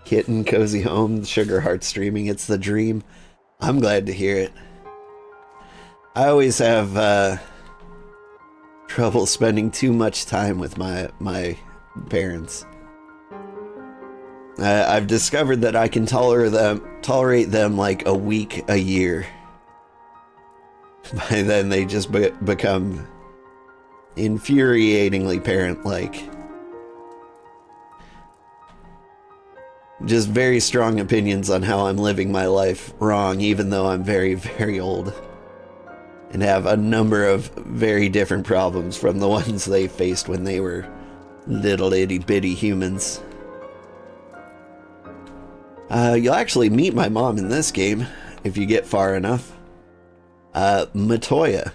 Kitten, cozy home, Sugarheart streaming. It's the dream. I'm glad to hear it. I always have trouble spending too much time with my parents. I've discovered that I can tolerate them like a week, a year. By then, they just become infuriatingly parent-like. Just very strong opinions on how I'm living my life wrong, even though I'm very, very old. And have a number of very different problems from the ones they faced when they were little itty-bitty humans. You'll actually meet my mom in this game, if you get far enough. Matoya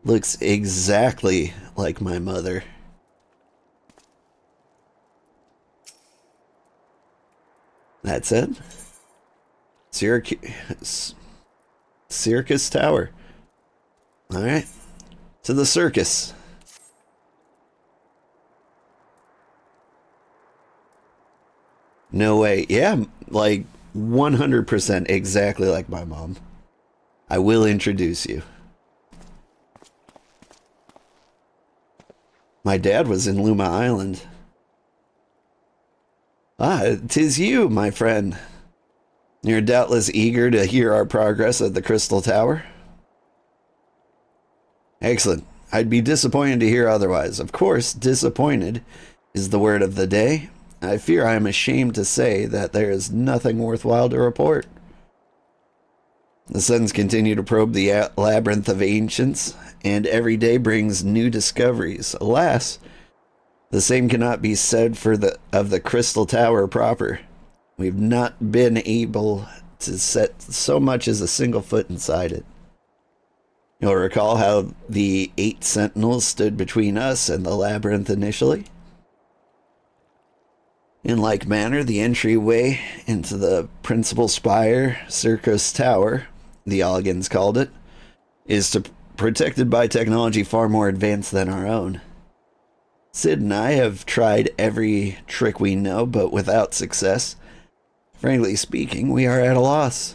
looks exactly like my mother. That's it. Syrcus Tower. Alright. To the circus. No way. Yeah, like 100% exactly like my mom. I will introduce you. My dad was in Luma Island. Ah, 'tis you, my friend. You're doubtless eager to hear our progress at the Crystal Tower. Excellent. I'd be disappointed to hear otherwise. Of course, disappointed is the word of the day. I fear I am ashamed to say that there is nothing worthwhile to report. The suns continue to probe the labyrinth of ancients, and every day brings new discoveries. Alas, the same cannot be said of the Crystal Tower proper. We've not been able to set so much as a single foot inside it. You'll recall how the 8 sentinels stood between us and the labyrinth initially. In like manner, the entryway into the principal spire, Syrcus Tower, the Alligans called it, is protected by technology far more advanced than our own. Sid and I have tried every trick we know, but without success. Frankly speaking, we are at a loss.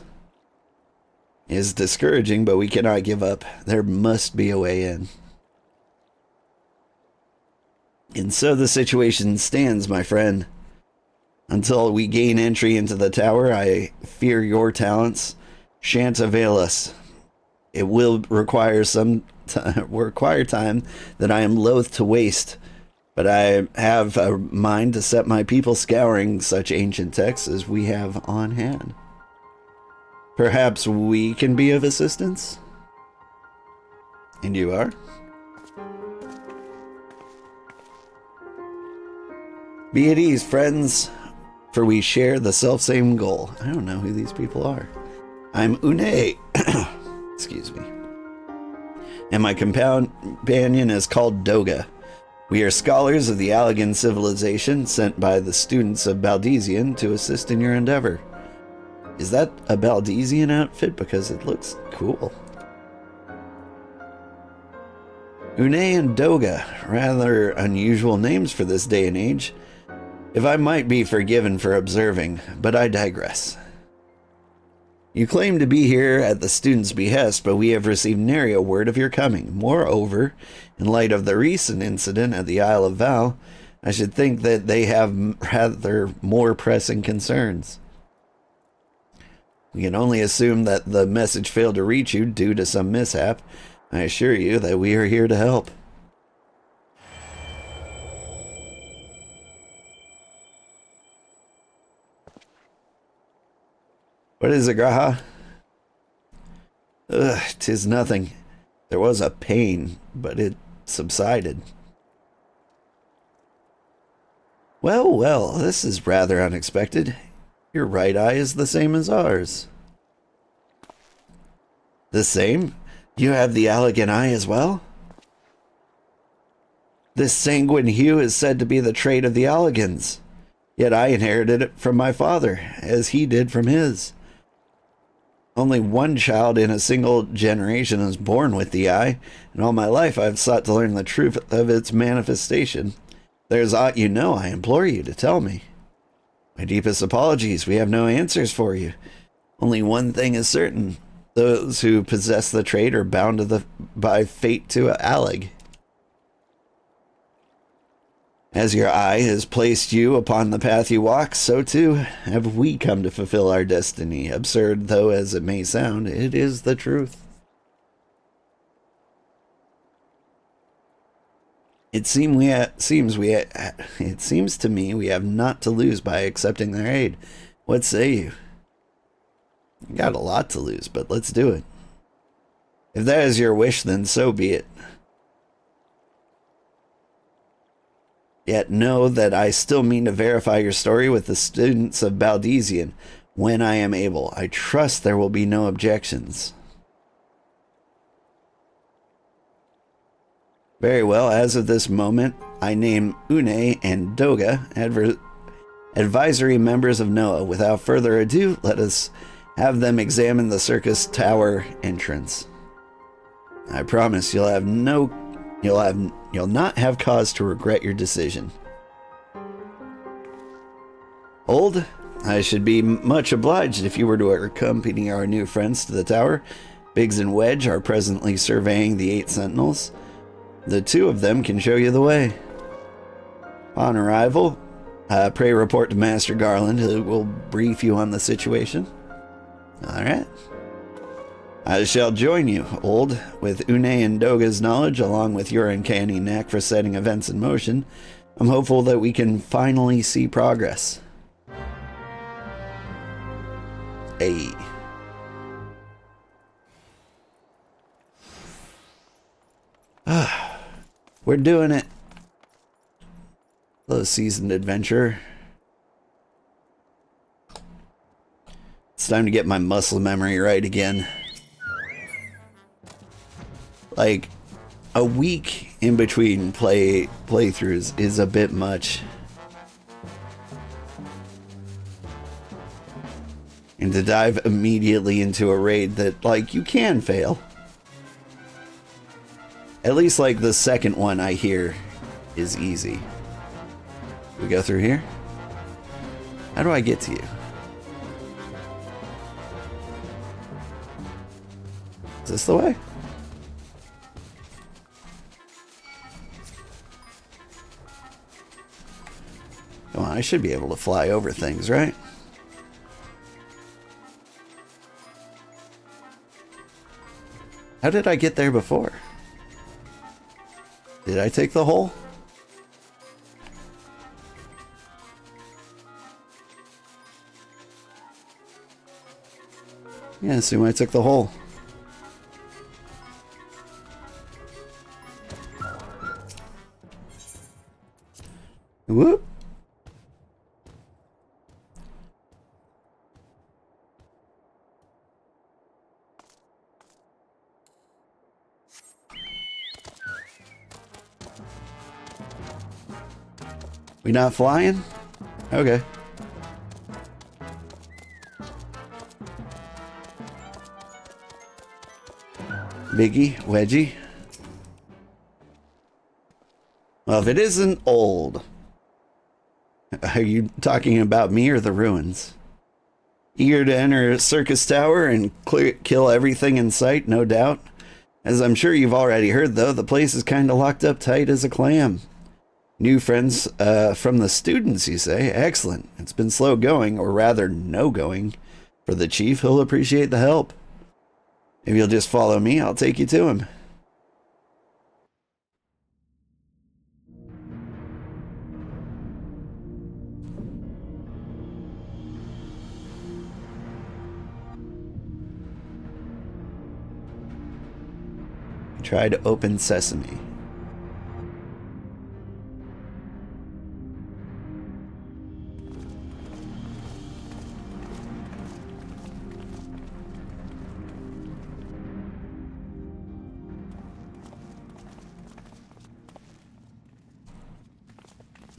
It is discouraging, but we cannot give up. There must be a way in. And so the situation stands, my friend. Until we gain entry into the tower, I fear your talents shan't avail us. It will require time that I am loath to waste, but I have a mind to set my people scouring such ancient texts as we have on hand. Perhaps we can be of assistance? And you are? Be at ease, friends, for we share the selfsame goal. I don't know who these people are. I'm Une. Excuse me. And my companion is called Doga. We are scholars of the Allagan civilization sent by the students of Baldesian to assist in your endeavor. Is that a Baldesian outfit? Because it looks cool. Une and Doga, rather unusual names for this day and age. If I might be forgiven for observing, but I digress. You claim to be here at the student's behest, but we have received nary a word of your coming. Moreover, in light of the recent incident at the Isle of Val, I should think that they have rather more pressing concerns. We can only assume that the message failed to reach you due to some mishap. I assure you that we are here to help. What is it, Graha? Ugh, 'tis nothing. There was a pain, but it subsided. Well, well, this is rather unexpected. Your right eye is the same as ours. The same? You have the Allagan eye as well? This sanguine hue is said to be the trait of the Allagans, yet I inherited it from my father, as he did from his. Only one child in a single generation is born with the eye, and all my life I've sought to learn the truth of its manifestation. If there's aught you know, I implore you to tell me. My deepest apologies. We have no answers for you. Only one thing is certain. Those who possess the trait are bound by fate to Alleg. As your eye has placed you upon the path you walk, so too have we come to fulfill our destiny. Absurd though as it may sound, it is the truth. It seems to me we have not to lose by accepting their aid. What say you? You got a lot to lose, but let's do it. If that is your wish, then so be it. Yet know that I still mean to verify your story with the students of Baldesian when I am able. I trust there will be no objections. Very well, as of this moment, I name Une and Doga advisory members of NOAA. Without further ado, let us have them examine the Syrcus Tower entrance. I promise you'll not have cause to regret your decision. Old, I should be much obliged if you were to accompany our new friends to the tower. Biggs and Wedge are presently surveying the 8 sentinels. The 2 of them can show you the way. On arrival, pray report to Master Garland, who will brief you on the situation. Alright. I shall join you, Old, with Une and Doga's knowledge, along with your uncanny knack for setting events in motion. I'm hopeful that we can finally see progress. Hey. We're doing it. Hello, seasoned adventurer. It's time to get my muscle memory right again. Like, a week in between playthroughs is a bit much. And to dive immediately into a raid that, like, you can fail. At least, like, the second one I hear is easy. We go through here? How do I get to you? Is this the way? Come on, I should be able to fly over things, right? How did I get there before? Did I take the hole? Yeah, assume I took the hole. Whoop. We not flying? Okay. Biggie, Wedgie. Well, if it isn't old, are you talking about me or the ruins? Eager to enter Syrcus Tower and kill everything in sight, no doubt. As I'm sure you've already heard, though, the place is kind of locked up tight as a clam. New friends from the students, you say? Excellent. It's been slow going, or rather no going, for the chief. He'll appreciate the help. If you'll just follow me, I'll take you to him. Try to open sesame.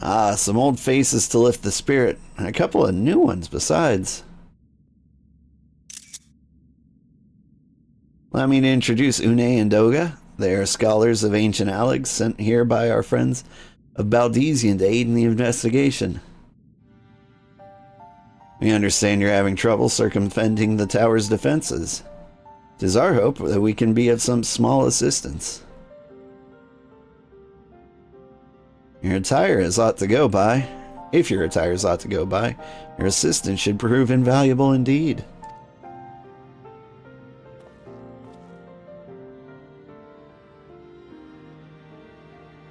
Ah, some old faces to lift the spirit, and a couple of new ones besides. Allow me to introduce Une and Doga. They are scholars of ancient Alleg sent here by our friends of Baldesian to aid in the investigation. We understand you're having trouble circumventing the tower's defenses. It is our hope that we can be of some small assistance. Your attire is ought to go by. If your attire is ought to go by, your assistance should prove invaluable indeed.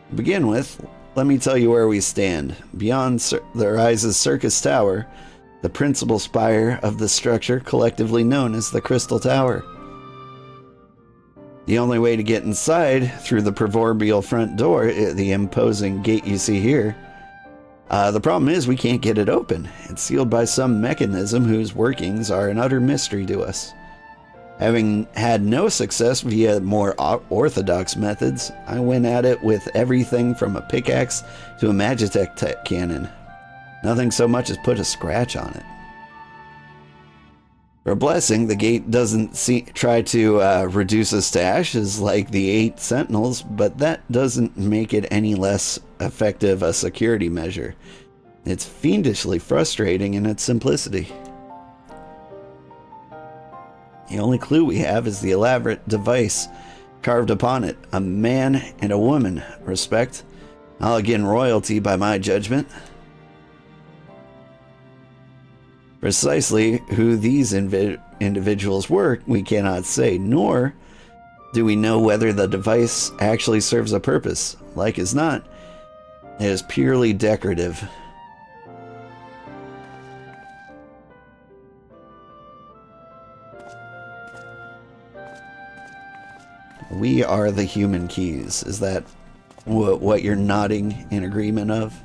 To begin with, let me tell you where we stand. Beyond there rises Syrcus Tower, the principal spire of the structure collectively known as the Crystal Tower. The only way to get inside through the proverbial front door, the imposing gate you see here. The problem is we can't get it open. It's sealed by some mechanism whose workings are an utter mystery to us. Having had no success via more orthodox methods, I went at it with everything from a pickaxe to a Magitech cannon. Nothing so much as put a scratch on it. For a blessing, the gate doesn't try to reduce us to ashes like the 8 sentinels, but that doesn't make it any less effective a security measure. It's fiendishly frustrating in its simplicity. The only clue we have is the elaborate device carved upon it. A man and a woman, respect. I'll again royalty by my judgment. Precisely who these individuals were, we cannot say, nor do we know whether the device actually serves a purpose. Like as not, it is purely decorative. We are the human keys. Is that what you're nodding in agreement of?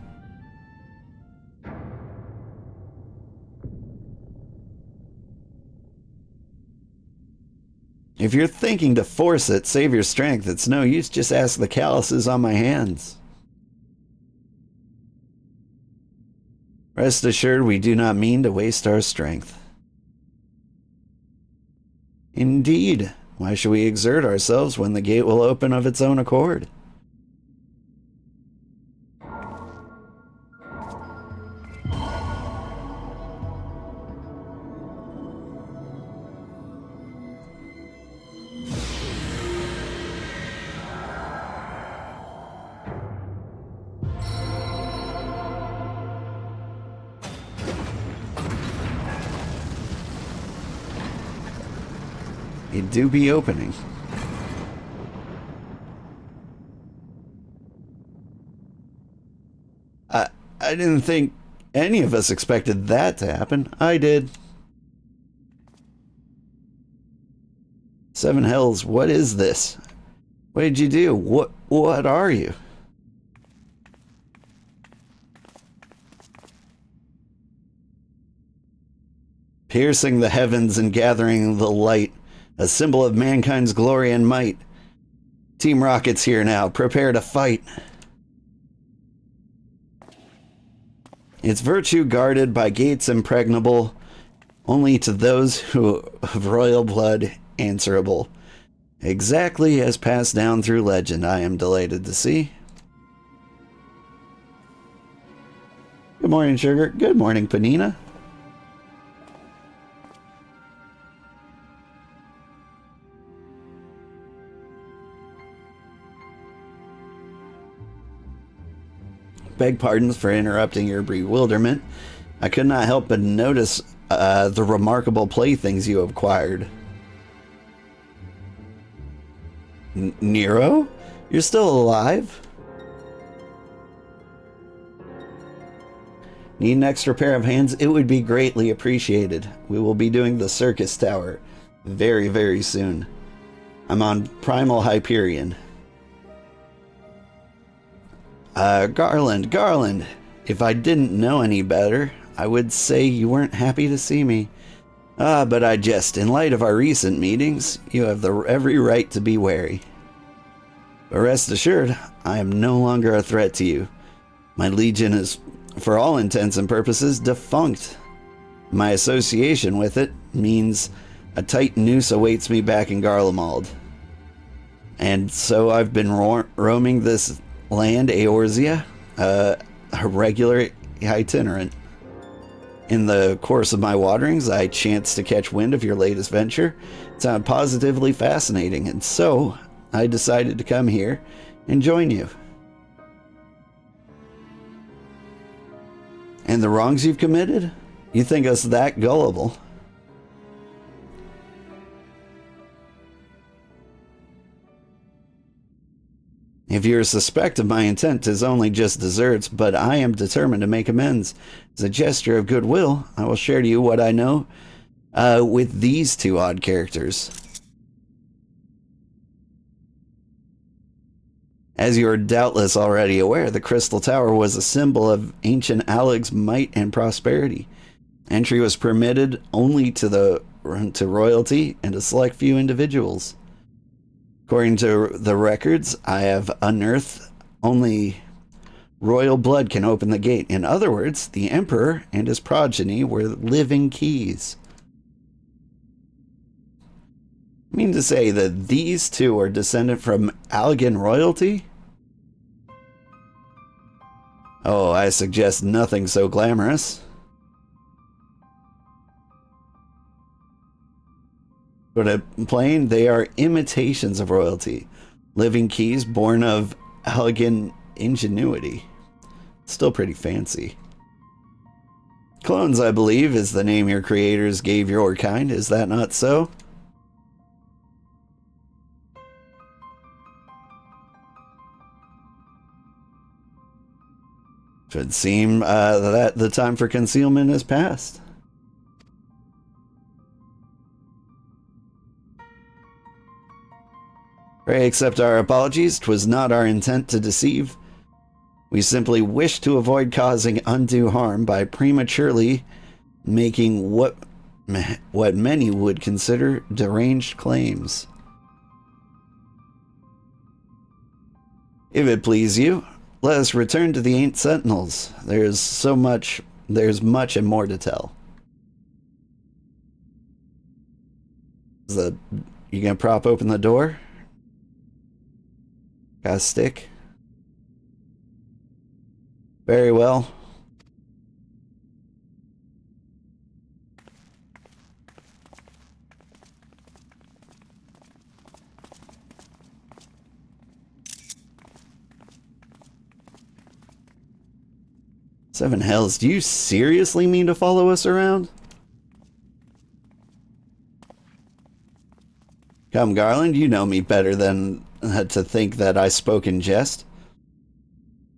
If you're thinking to force it, save your strength. It's no use. Just ask the calluses on my hands. Rest assured, we do not mean to waste our strength. Indeed. Why should we exert ourselves when the gate will open of its own accord? It do be opening. I didn't think any of us expected that to happen. I did. Seven hells, what is this? What did you do? What are you? Piercing the heavens and gathering the light, a symbol of mankind's glory and might. Team Rocket's here now. Prepare to fight. Its virtue guarded by gates impregnable, only to those who of royal blood answerable. Exactly as passed down through legend, I am delighted to see. Good morning, Sugar. Good morning, Panina. Beg pardons for interrupting your bewilderment. I could not help but notice the remarkable playthings you have acquired. Nero? You're still alive? Need an extra pair of hands? It would be greatly appreciated. We will be doing the Syrcus Tower very, very soon. I'm on Primal Hyperion. Garland, if I didn't know any better, I would say you weren't happy to see me. But I jest. In light of our recent meetings, you have every right to be wary. But rest assured, I am no longer a threat to you. My legion is, for all intents and purposes, defunct. My association with it means a tight noose awaits me back in Garlemald. And so I've been roaming this land, Eorzea, a regular itinerant. In the course of my wanderings, I chanced to catch wind of your latest venture. It sounded positively fascinating, and so I decided to come here and join you. And the wrongs you've committed? You think us that gullible? If you're a suspect of my intent, 'tis only just deserts, but I am determined to make amends. As a gesture of goodwill, I will share to you what I know with these two odd characters. As you are doubtless already aware, the Crystal Tower was a symbol of ancient Aleg's might and prosperity. Entry was permitted only to royalty and a select few individuals. According to the records I have unearthed, only royal blood can open the gate. In other words, the Emperor and his progeny were living keys. I mean to say that these two are descended from Allegan royalty? Oh, I suggest nothing so glamorous. But plain, they are imitations of royalty. Living keys born of Allegan ingenuity. Still pretty fancy. Clones, I believe, is the name your creators gave your kind. Is that not so? Should seem that the time for concealment is past. Pray accept our apologies. 'Twas not our intent to deceive. We simply wish to avoid causing undue harm by prematurely making what many would consider deranged claims. If it please you, let us return to the Ancient Sentinels. There's much and more to tell. You gonna prop open the door? Got a stick? Very well. Seven hells, do you seriously mean to follow us around? Come, Garland, you know me better than to think that I spoke in jest.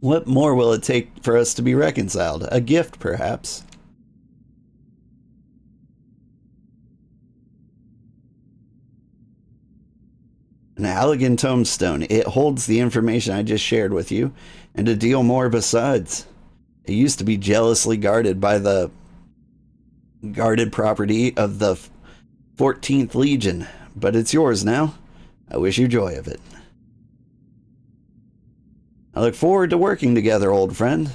What more will it take for us to be reconciled? A gift, perhaps? An Allegan tombstone. It holds the information I just shared with you, and a deal more besides. It used to be jealously guarded by the guarded property of the 14th Legion, but it's yours now. I wish you joy of it. I look forward to working together, old friend.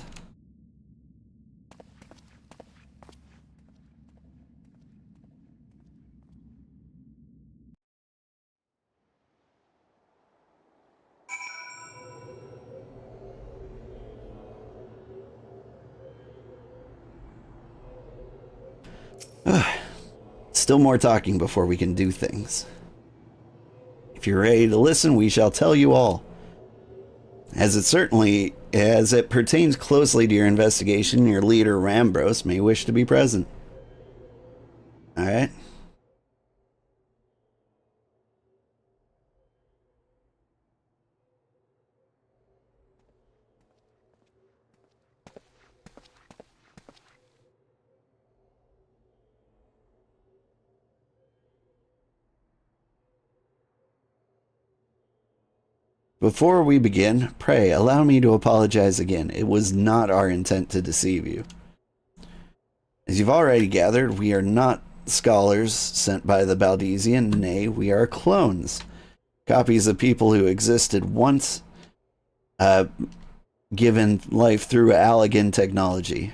Still more talking before we can do things. If you're ready to listen, we shall tell you all. As it pertains closely to your investigation, your leader Rambros may wish to be present. Alright? Before we begin, pray allow me to apologize again. It was not our intent to deceive you. As you've already gathered, we are not scholars sent by the Baldesian. Nay, we are clones. Copies of people who existed once, given life through Allegan technology.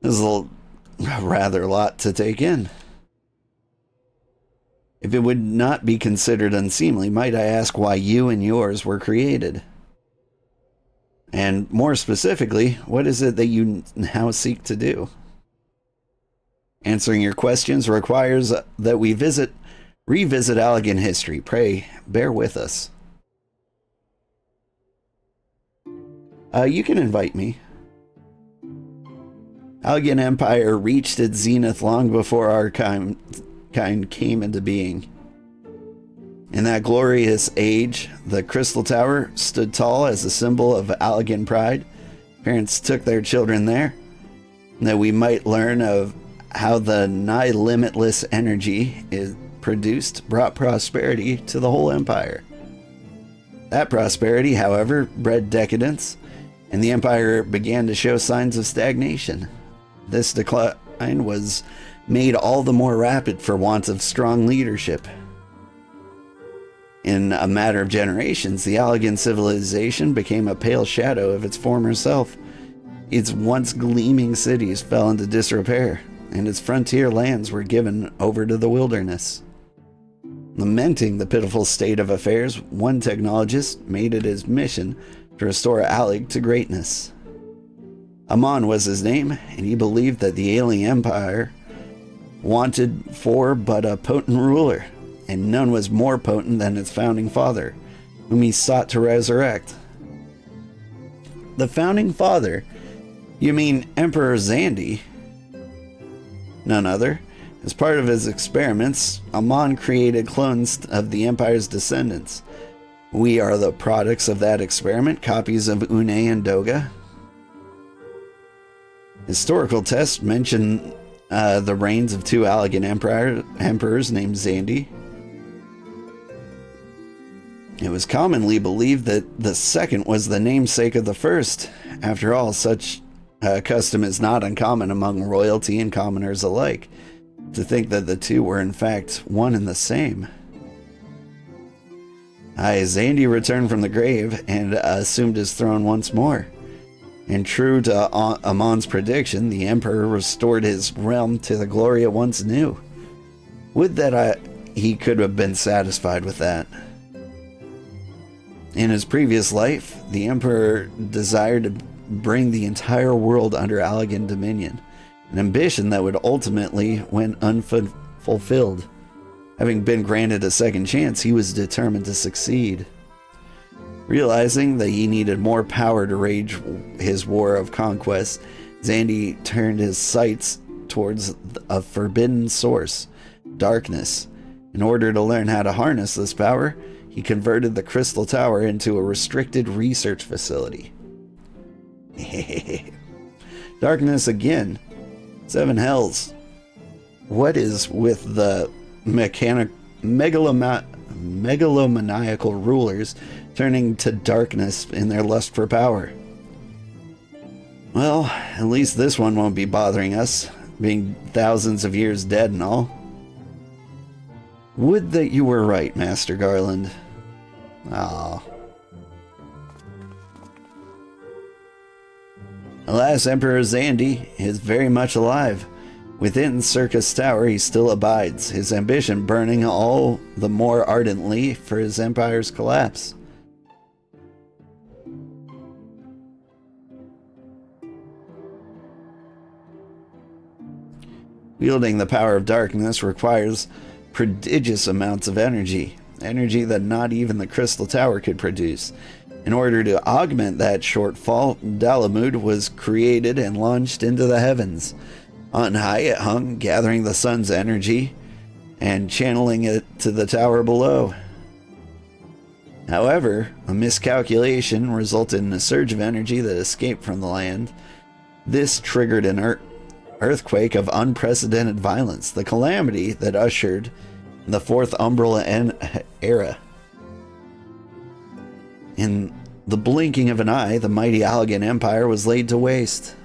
This is a rather lot to take in. If it would not be considered unseemly, might I ask why you and yours were created? And more specifically, what is it that you now seek to do? Answering your questions requires that we revisit Allegan history. Pray, bear with us. You can invite me. Allegan Empire reached its zenith long before our kind came into being. In that glorious age, the Crystal Tower stood tall as a symbol of Allegan pride. Parents took their children there, that we might learn of how the nigh limitless energy it produced brought prosperity to the whole empire. That prosperity, however, bred decadence, and the empire began to show signs of stagnation. This decline was made all the more rapid for want of strong leadership. In a matter of generations, the Allegan civilization became a pale shadow of its former self. Its once gleaming cities fell into disrepair, and its frontier lands were given over to the wilderness. Lamenting the pitiful state of affairs, one technologist made it his mission to restore Alleg to greatness. Amon was his name, and he believed that the alien empire wanted for but a potent ruler, and none was more potent than its founding father, whom he sought to resurrect. The founding father? You mean Emperor Xandi? None other. As part of his experiments, Amon created clones of the Empire's descendants. We are the products of that experiment, copies of Une and Doga. Historical texts mention the reigns of two Allegan emperors named Xandi. It was commonly believed that the second was the namesake of the first. After all, such custom is not uncommon among royalty and commoners alike, to think that the two were in fact one and the same. Xandi returned from the grave and assumed his throne once more. And true to Amon's prediction, the emperor restored his realm to the glory it once knew. Would that he could have been satisfied with that. In his previous life, the emperor desired to bring the entire world under Allegan dominion, an ambition that would ultimately went unfulfilled. Having been granted a second chance, he was determined to succeed. Realizing that he needed more power to wage his war of conquest, Xandi turned his sights towards a forbidden source, darkness. In order to learn how to harness this power, he converted the Crystal Tower into a restricted research facility. Darkness again. Seven hells. What is with the megalomaniacal rulers turning to darkness in their lust for power? Well, at least this one won't be bothering us, being thousands of years dead and all. Would that you were right, Master Garland. Ah. Alas, Emperor Xandi is very much alive. Within Syrcus Tower, he still abides, his ambition burning all the more ardently for his empire's collapse. Wielding the power of darkness requires prodigious amounts of energy that not even the Crystal Tower could produce. In order to augment that shortfall, Dalamud was created and launched into the heavens. On high it hung, gathering the sun's energy and channeling it to the tower below. However, a miscalculation resulted in a surge of energy that escaped from the land. This triggered an earthquake of unprecedented violence, the calamity that ushered the Fourth Umbral Era. In the blinking of an eye, the mighty Allegan Empire was laid to waste.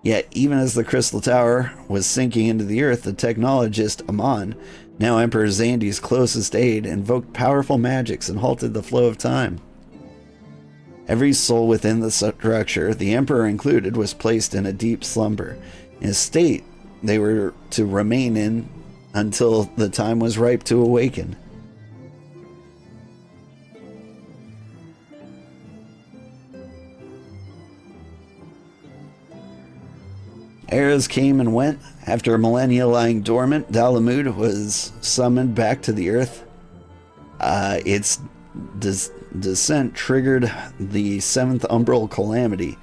Yet, even as the Crystal Tower was sinking into the earth, the technologist Amon, now Emperor Xandi's closest aide, invoked powerful magics and halted the flow of time. Every soul within the structure, the Emperor included, was placed in a deep slumber, in a state they were to remain in until the time was ripe to awaken. Eras came and went. After a millennia lying dormant, Dalamud was summoned back to the earth. Its descent triggered the seventh umbral calamity,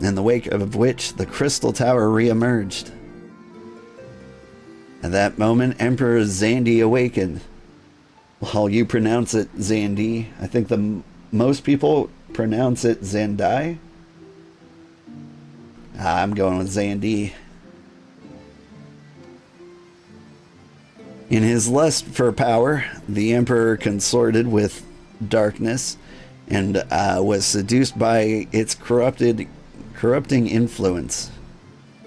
in the wake of which the Crystal Tower re-emerged. At that moment, Emperor Xandi awakened. While you pronounce it Xandi, I think most people pronounce it Xandai. I'm going with Xandi. In his lust for power, the Emperor consorted with darkness and was seduced by its corrupting influence.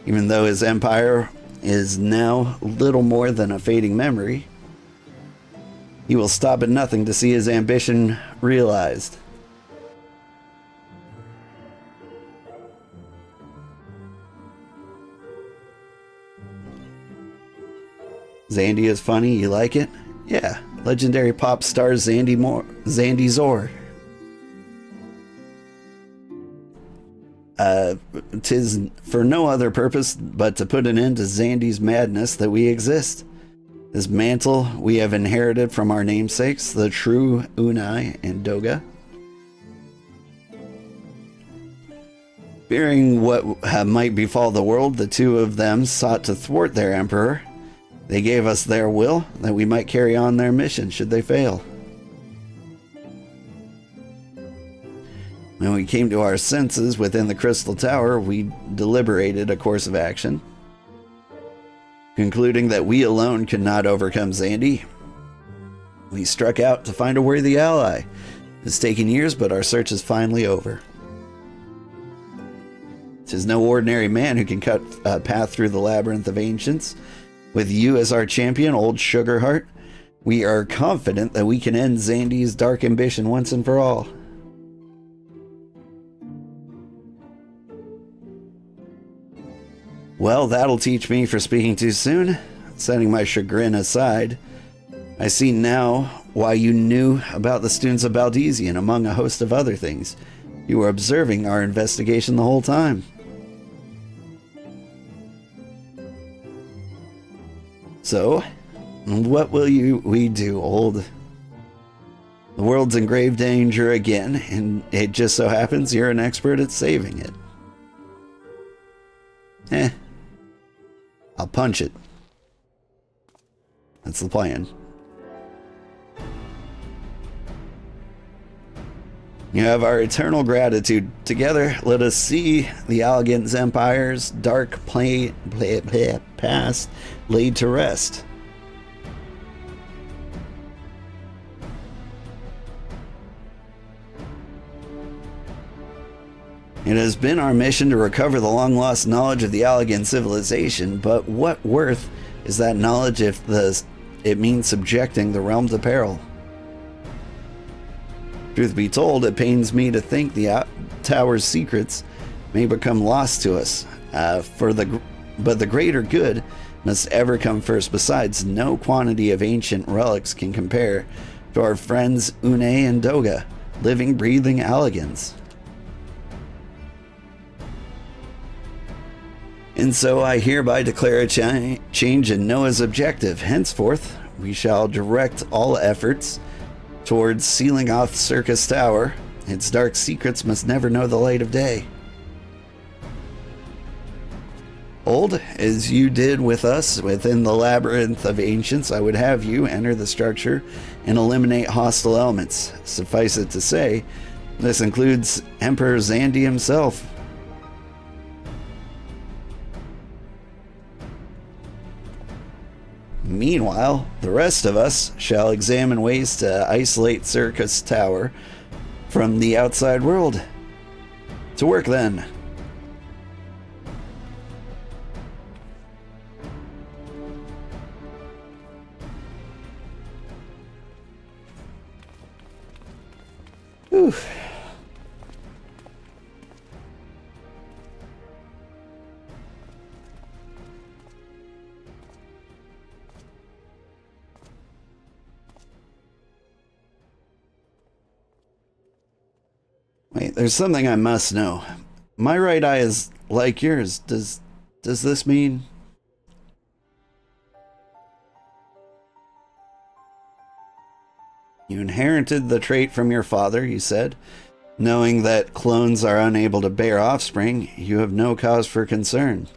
Even though his empire is now little more than a fading memory, he will stop at nothing to see his ambition realized. Xandi is funny, you like it? Yeah, legendary pop star Xandi Zor. 'Tis for no other purpose but to put an end to Xandi's madness that we exist. This mantle we have inherited from our namesakes, the true Unai and Doga. Fearing what might befall the world, the two of them sought to thwart their emperor. They gave us their will, that we might carry on their mission should they fail. When we came to our senses within the Crystal Tower, we deliberated a course of action. Concluding that we alone could not overcome Xandi, we struck out to find a worthy ally. It's taken years, but our search is finally over. 'Tis no ordinary man who can cut a path through the labyrinth of ancients. With you as our champion, old Sugarheart, we are confident that we can end Xandi's dark ambition once and for all. Well, that'll teach me for speaking too soon. Setting my chagrin aside, I see now why you knew about the students of Baldesion, among a host of other things. You were observing our investigation the whole time. So, what will we do, old? The world's in grave danger again, and it just so happens you're an expert at saving it. I'll punch it. That's the plan. You have our eternal gratitude. Together, let us see the Allegan's Empire's dark past laid to rest. It has been our mission to recover the long-lost knowledge of the Allegan civilization, but what worth is that knowledge if it means subjecting the realm to peril? Truth be told, it pains me to think the tower's secrets may become lost to us, but the greater good must ever come first. Besides, no quantity of ancient relics can compare to our friends Une and Doga, living, breathing Allegans. And so I hereby declare a change in Noah's objective. Henceforth, we shall direct all efforts towards sealing off Syrcus Tower. Its dark secrets must never know the light of day. Old, as you did with us within the labyrinth of ancients, I would have you enter the structure and eliminate hostile elements. Suffice it to say, this includes Emperor Xandi himself. Meanwhile, the rest of us shall examine ways to isolate Syrcus Tower from the outside world. To work then. Whew. Wait, there's something I must know. My right eye is like yours. Does Does this mean... You inherited the trait from your father, you said. Knowing that clones are unable to bear offspring, you have no cause for concern.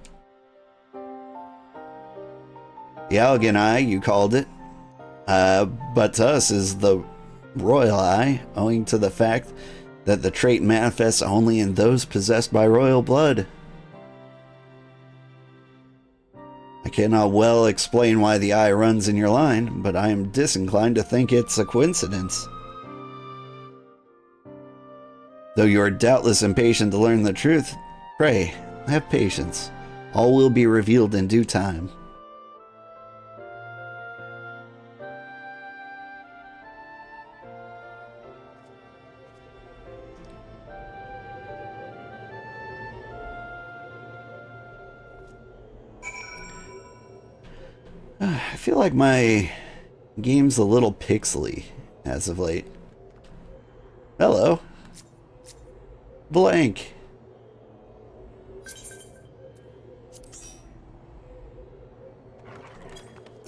The Allegan Eye, you called it. But to us is the Royal Eye, owing to the fact that the trait manifests only in those possessed by royal blood. I cannot well explain why the eye runs in your line, but I am disinclined to think it's a coincidence. Though you are doubtless impatient to learn the truth, pray, have patience. All will be revealed in due time. I feel like my game's a little pixely as of late. Hello. Blank.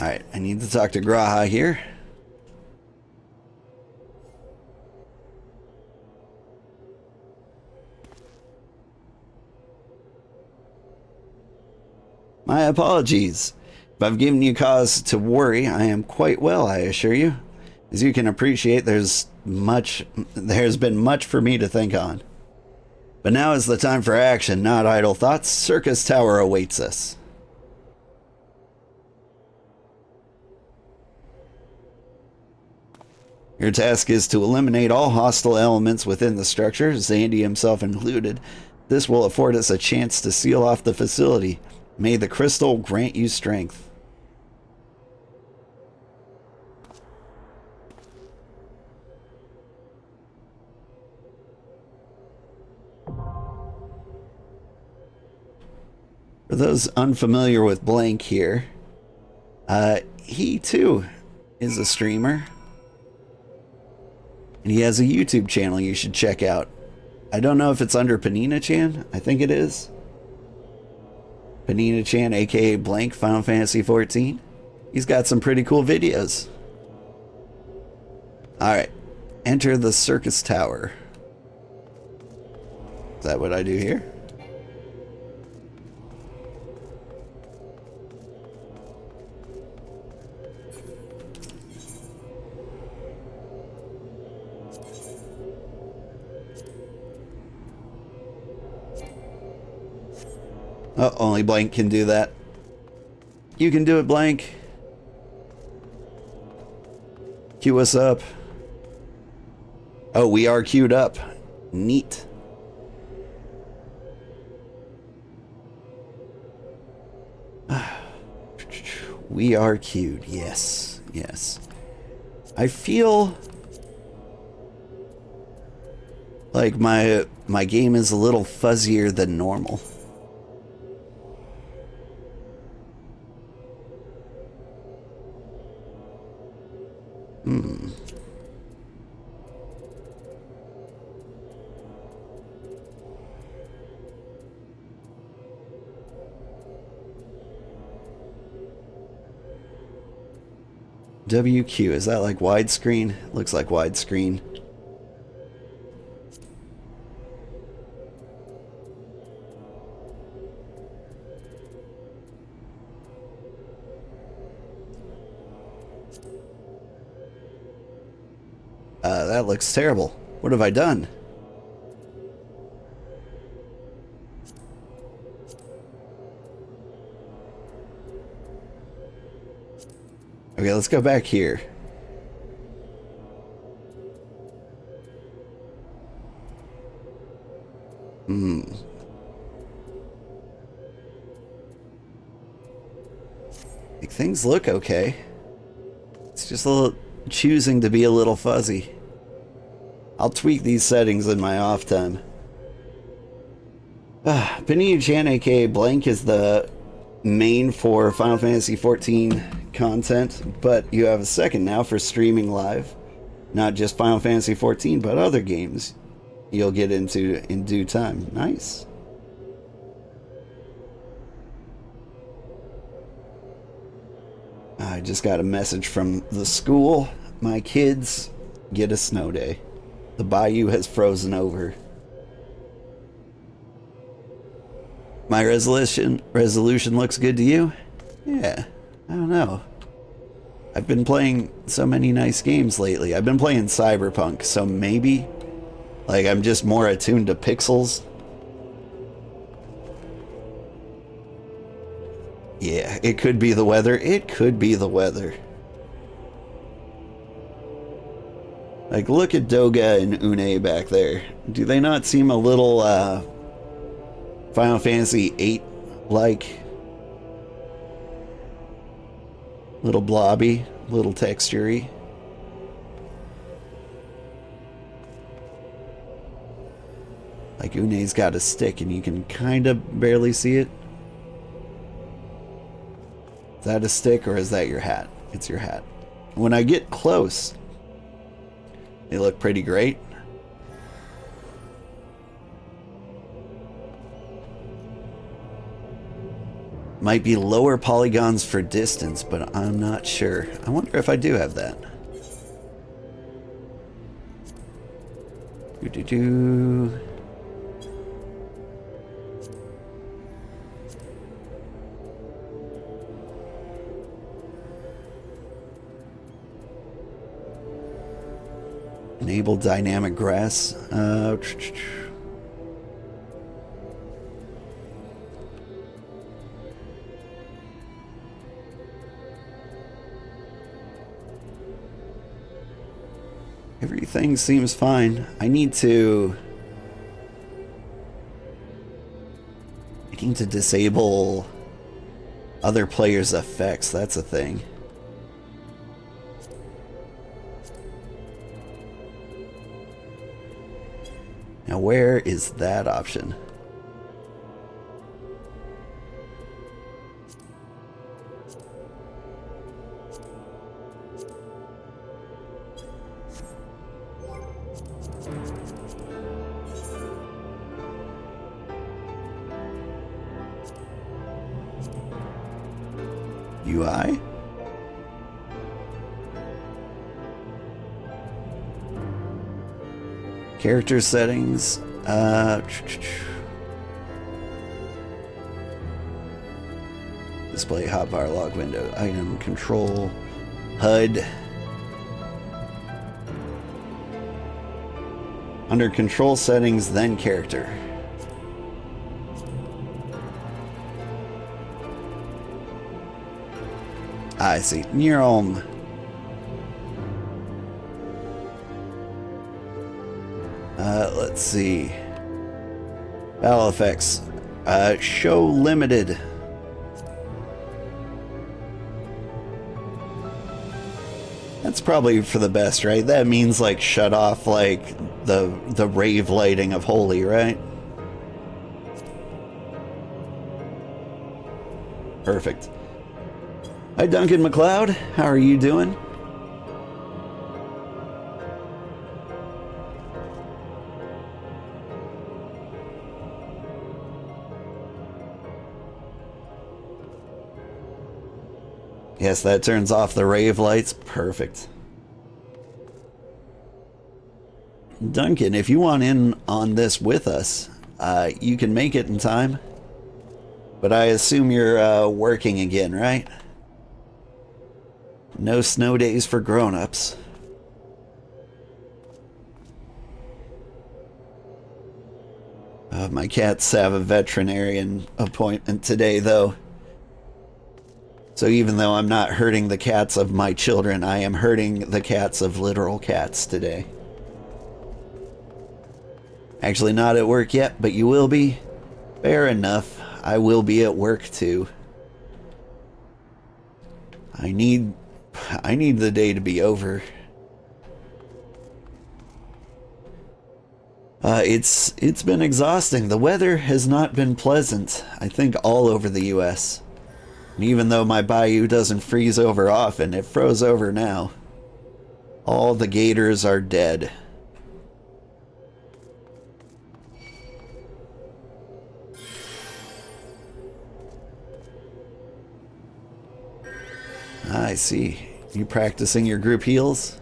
Alright, I need to talk to Graha here. My apologies. If I've given you cause to worry, I am quite well, I assure you. As you can appreciate, there's been much for me to think on. But now is the time for action, not idle thoughts. Syrcus Tower awaits us. Your task is to eliminate all hostile elements within the structure, Zandy himself included. This will afford us a chance to seal off the facility. May the crystal grant you strength. For those unfamiliar with Blank here, he too is a streamer. And he has a YouTube channel you should check out. I don't know if it's under Panina Chan. I think it is. Panina Chan, aka Blank Final Fantasy XIV. He's got some pretty cool videos. Alright. Enter the Syrcus Tower. Is that what I do here? Oh, only Blank can do that. You can do it, Blank. Queue us up. Oh, we are queued up. Neat. We are queued. Yes, yes. I feel like my game is a little fuzzier than normal. WQ, is that like widescreen? Looks like widescreen. That looks terrible. What have I done? Okay, let's go back here. Like, things look okay. It's just a little choosing to be a little fuzzy. I'll tweak these settings in my off time. Panina Chan, aka Blank, is the main for Final Fantasy XIV content, but you have a second now for streaming live. Not just Final Fantasy XIV, but other games you'll get into in due time. Nice. I just got a message from the school. My kids get a snow day. The bayou has frozen over. My resolution looks good to you? Yeah, I don't know. I've been playing so many nice games lately. I've been playing Cyberpunk, so maybe, like, I'm just more attuned to pixels. Yeah, it could be the weather. It could be the weather. Like, look at Doga and Une back there. Do they not seem a little, Final Fantasy VIII-like? Little blobby, little texture-y. Like, Une's got a stick and you can kind of barely see it. Is that a stick or is that your hat? It's your hat. When I get close, they look pretty great. Might be lower polygons for distance, but I'm not sure. I wonder if I do have that. Doo-doo-doo. Enable dynamic grass. Everything seems fine. I need to disable other players' effects. That's a thing. Now, where is that option? UI? Character settings. Display hotbar log window. Item control. HUD. Under control settings, then character. I see. Neuron. Let's see. Battle effects. Show limited. That's probably for the best, right? That means like shut off like the rave lighting of Holy, right? Perfect. Hi Duncan McLeod, how are you doing? Yes, that turns off the rave lights. Perfect. Duncan, if you want in on this with us, you can make it in time. But I assume you're working again, right? No snow days for grown-ups. My cats have a veterinarian appointment today, though. So even though I'm not hurting the cats of my children, I am hurting the cats of literal cats today. Actually not at work yet, but you will be. Fair enough. I will be at work too. I need the day to be over. It's been exhausting. The weather has not been pleasant, I think all over the US. And even though my bayou doesn't freeze over often, it froze over now. All the gators are dead. I see. You practicing your group heals?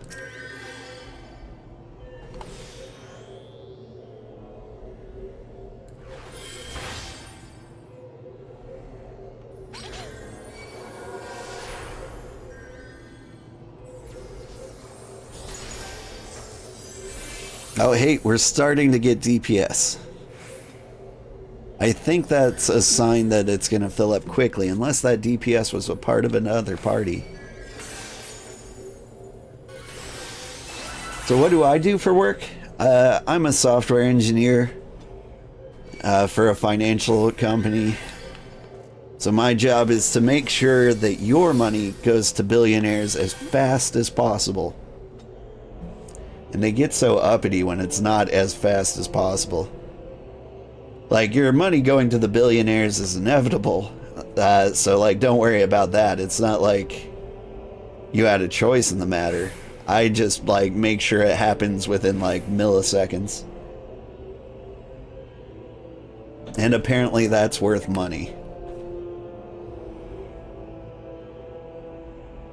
Oh, hey, we're starting to get DPS. I think that's a sign that it's going to fill up quickly, unless that DPS was a part of another party. So what do I do for work? I'm a software engineer for a financial company. So my job is to make sure that your money goes to billionaires as fast as possible. And they get so uppity when it's not as fast as possible. Like, your money going to the billionaires is inevitable. So, like, don't worry about that. It's not like you had a choice in the matter. I just, like, make sure it happens within, like, milliseconds. And apparently that's worth money.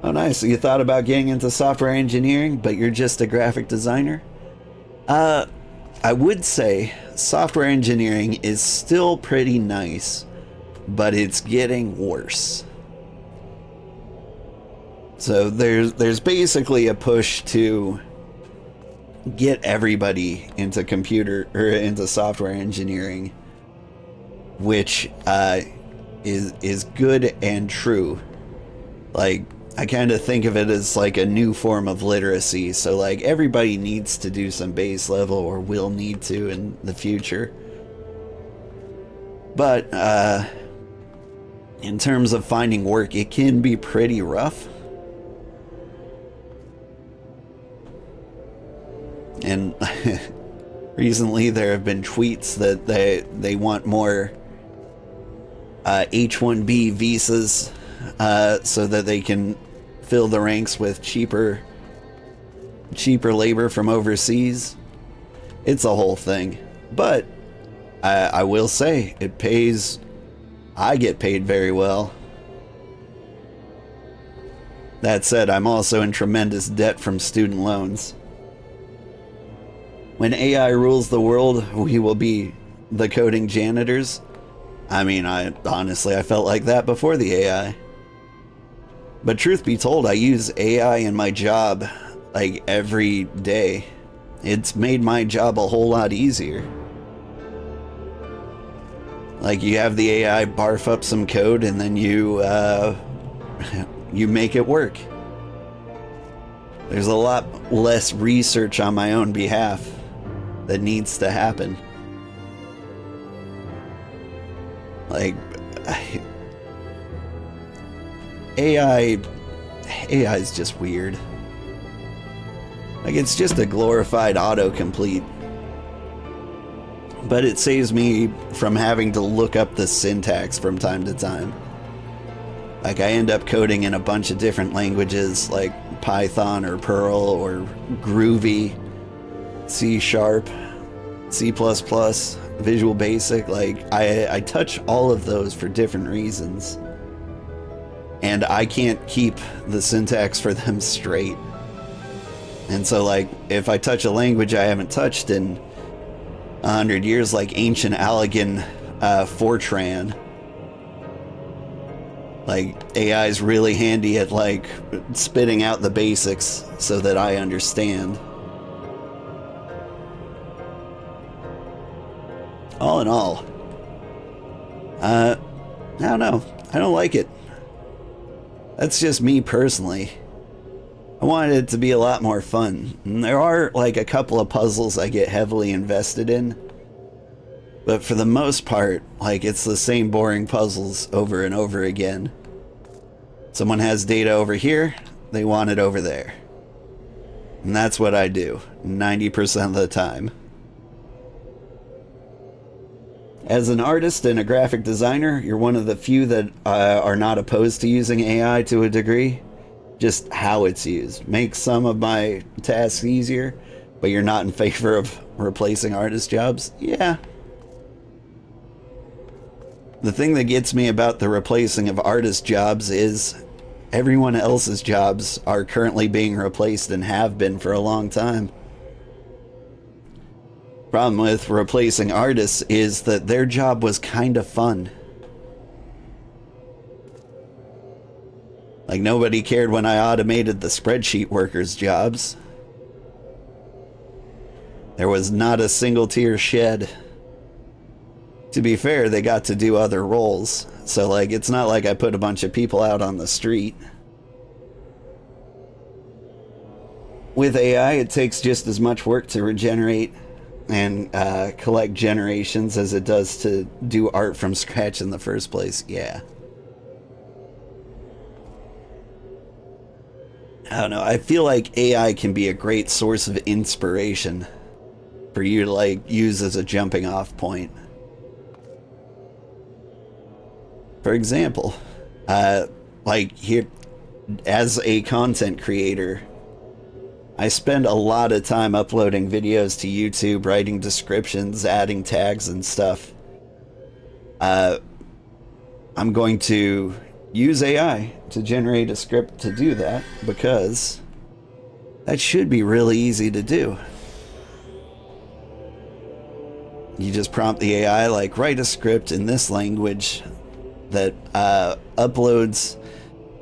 Oh, nice. So you thought about getting into software engineering, but you're just a graphic designer? I would say software engineering is still pretty nice, but it's getting worse. So there's basically a push to get everybody into computer or into software engineering, which is good and true. Like, I kind of think of it as like a new form of literacy. So like everybody needs to do some base level, or will need to in the future. But in terms of finding work, it can be pretty rough. And recently there have been tweets that they want more H-1B visas so that they can fill the ranks with cheaper labor from overseas. It's a whole thing. But I will say, it pays. I get paid very well. That said, I'm also in tremendous debt from student loans. When AI rules the world, we will be the coding janitors. I mean, honestly, I felt like that before the AI. But truth be told, I use AI in my job like every day. It's made my job a whole lot easier. Like, you have the AI barf up some code and then you make it work. There's a lot less research on my own behalf that needs to happen. Like, AI is just weird. Like, it's just a glorified autocomplete. But it saves me from having to look up the syntax from time to time. Like, I end up coding in a bunch of different languages, like Python or Perl or Groovy, C#, C++, Visual Basic. Like, I touch all of those for different reasons. And I can't keep the syntax for them straight. And so, like, if I touch a language I haven't touched in 100 years, like ancient Allegan Fortran, like, AI is really handy at, like, spitting out the basics so that I understand. All in all, I don't know. I don't like it. That's just me personally. I wanted it to be a lot more fun. And there are, like, a couple of puzzles I get heavily invested in. But for the most part, like, it's the same boring puzzles over and over again. Someone has data over here, they want it over there. And that's what I do, 90% of the time. As an artist and a graphic designer, you're one of the few that are not opposed to using AI to a degree. Just how it's used makes some of my tasks easier, but you're not in favor of replacing artist jobs? Yeah. The thing that gets me about the replacing of artist jobs is everyone else's jobs are currently being replaced and have been for a long time. Problem with replacing artists is that their job was kind of fun. Like, nobody cared when I automated the spreadsheet workers' jobs. There was not a single tear shed. To be fair, they got to do other roles. So, like, it's not like I put a bunch of people out on the street. With AI, it takes just as much work to regenerate and collect generations as it does to do art from scratch in the first place. Yeah. I don't know. I feel like AI can be a great source of inspiration for you to, like, use as a jumping off point. For example, like, here, as a content creator, I spend a lot of time uploading videos to YouTube, writing descriptions, adding tags and stuff. I'm going to use AI to generate a script to do that, because that should be really easy to do. You just prompt the AI, like, write a script in this language that uploads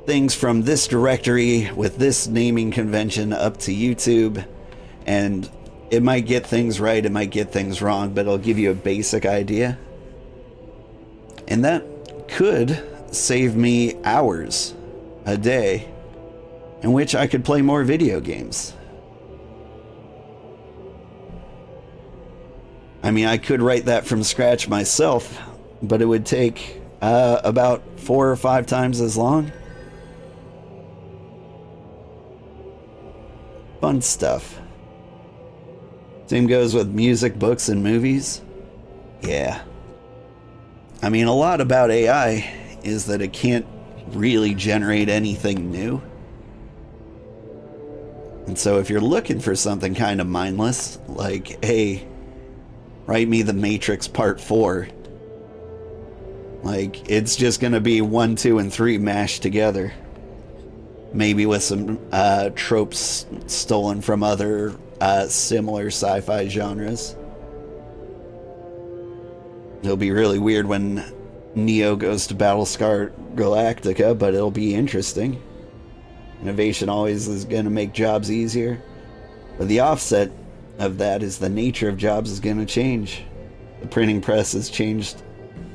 things from this directory with this naming convention up to YouTube, and it might get things right, it might get things wrong, but it'll give you a basic idea. And that could save me hours a day in which I could play more video games. I mean, I could write that from scratch myself, but it would take about 4 or 5 times as long. Fun stuff. Same goes with music, books, and movies. Yeah. I mean, a lot about AI is that it can't really generate anything new. And so if you're looking for something kind of mindless, like, hey, write me The Matrix Part 4, like, it's just gonna be 1, 2, and 3 mashed together. Maybe with some tropes stolen from other similar sci-fi genres. It'll be really weird when Neo goes to Battlestar Galactica, but it'll be interesting. Innovation always is going to make jobs easier. But the offset of that is the nature of jobs is going to change. The printing press has changed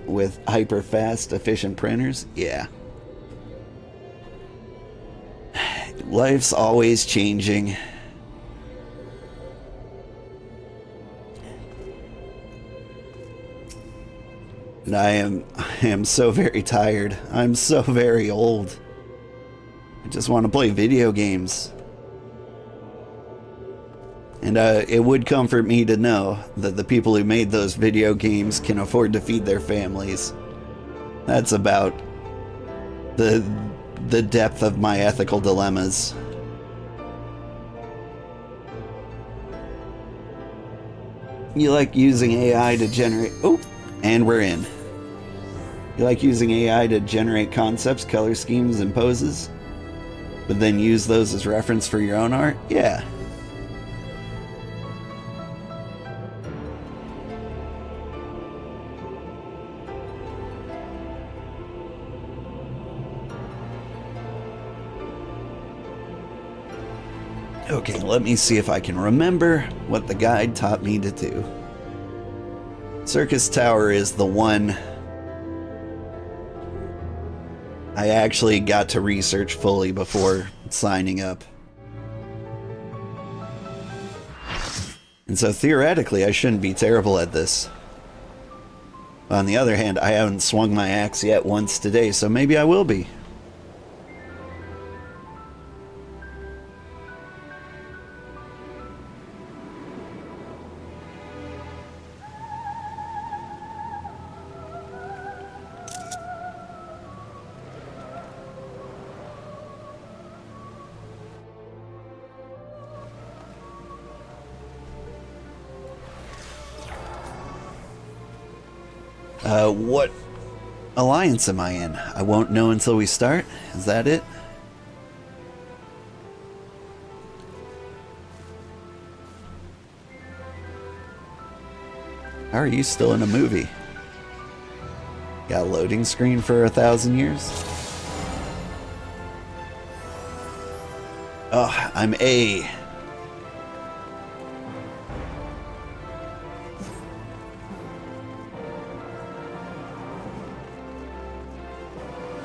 with hyper-fast, efficient printers. Yeah. Life's always changing. And I am so very tired. I'm so very old. I just want to play video games. And it would comfort me to know that the people who made those video games can afford to feed their families. That's about the depth of my ethical dilemmas. You like using AI to generate... Oh, and we're in. You like using AI to generate concepts, color schemes, and poses, but then use those as reference for your own art? Yeah. Okay, let me see if I can remember what the guide taught me to do. Syrcus Tower is the one I actually got to research fully before signing up. And so theoretically, I shouldn't be terrible at this. On the other hand, I haven't swung my axe yet once today, so maybe I will be. What alliance am I in? I won't know until we start. Is that it? How are you still in a movie? Got a loading screen for 1,000 years? Oh, I'm A.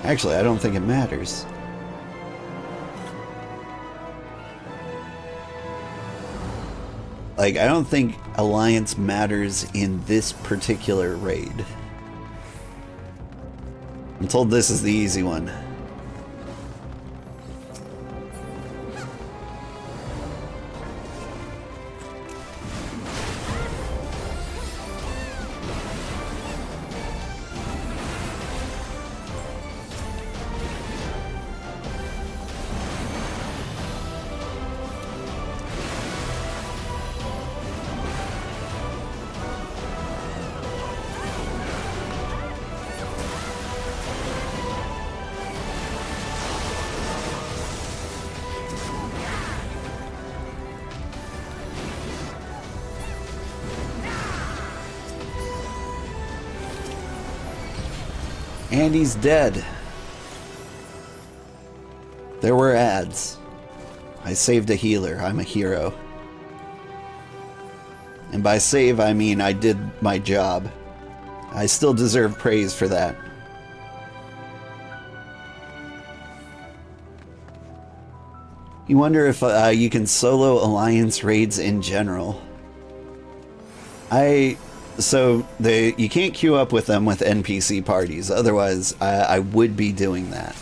Actually, I don't think it matters. Like, I don't think Alliance matters in this particular raid. I'm told this is the easy one. And he's dead. There were ads. I saved a healer. I'm a hero. And by save, I mean I did my job. I still deserve praise for that. You wonder if you can solo Alliance raids in general. So you can't queue up with them with NPC parties, otherwise I would be doing that.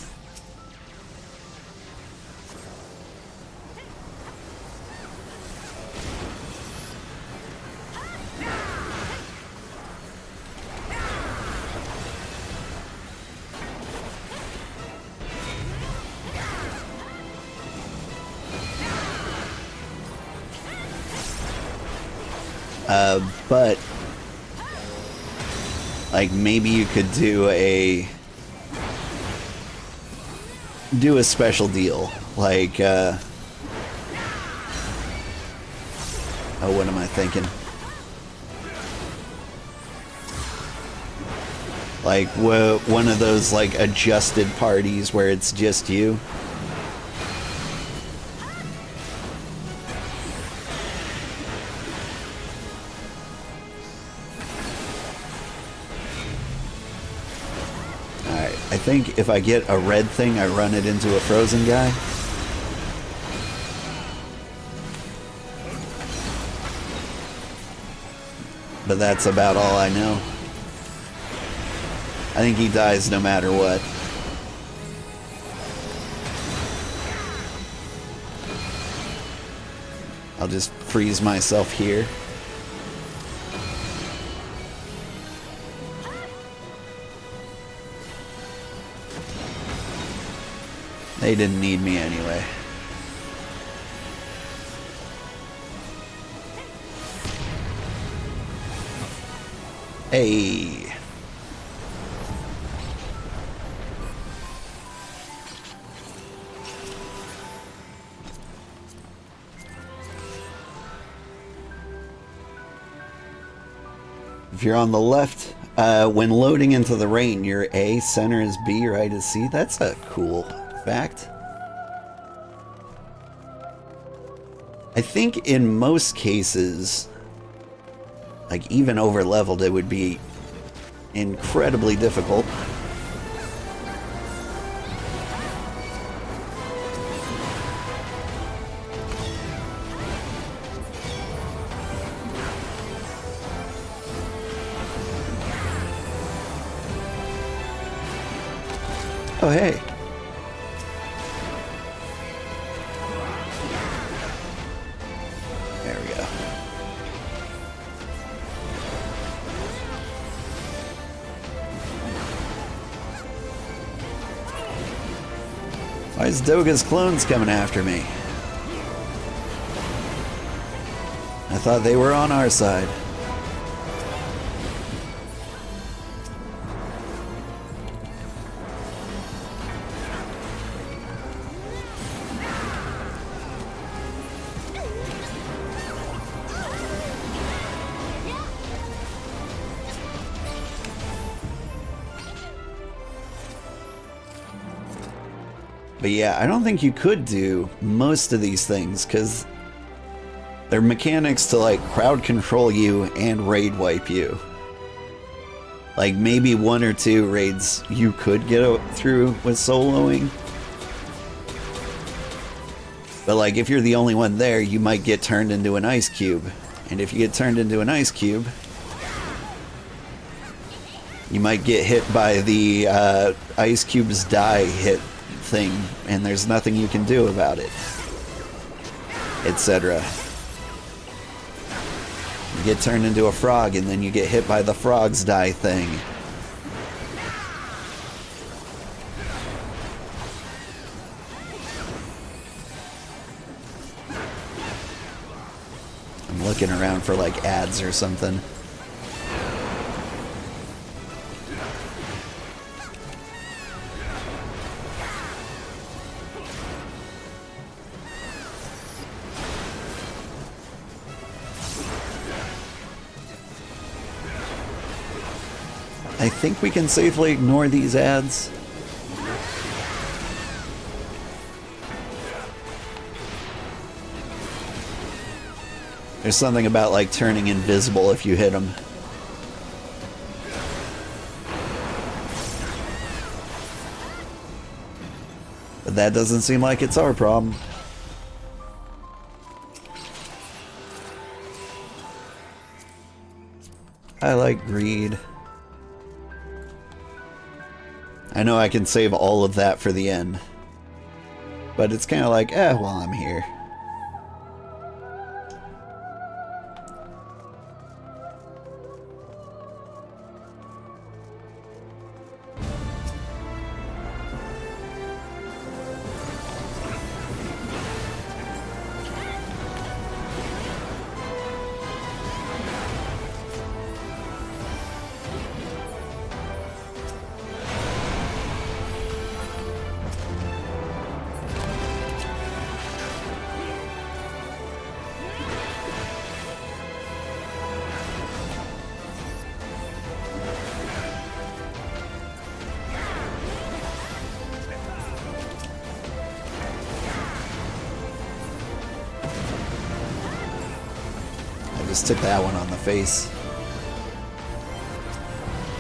But like maybe you could do a special deal, like oh, what am I thinking? Like one of those like adjusted parties where it's just you. I think if I get a red thing, I run it into a frozen guy. But that's about all I know. I think he dies no matter what. I'll just freeze myself here. They didn't need me anyway. Hey. If you're on the left, when loading into the rain, your A, center is B, right is C. That's a cool fact. I think in most cases, like even over leveled, it would be incredibly difficult. Oh, hey. There we go. Why is Doga's clones coming after me? I thought they were on our side. But yeah, I don't think you could do most of these things because they're mechanics to like crowd control you and raid wipe you. Like maybe 1 or 2 raids you could get through with soloing. But like if you're the only one there, you might get turned into an ice cube. And if you get turned into an ice cube, you might get hit by the ice cube's die hit thing, and there's nothing you can do about it, etc. You get turned into a frog, and then you get hit by the frog's die thing. I'm looking around for like ads or something. I think we can safely ignore these ads. There's something about like turning invisible if you hit them. But that doesn't seem like it's our problem. I like greed. I know I can save all of that for the end. But it's kind of like, while I'm here. Just took that one on the face.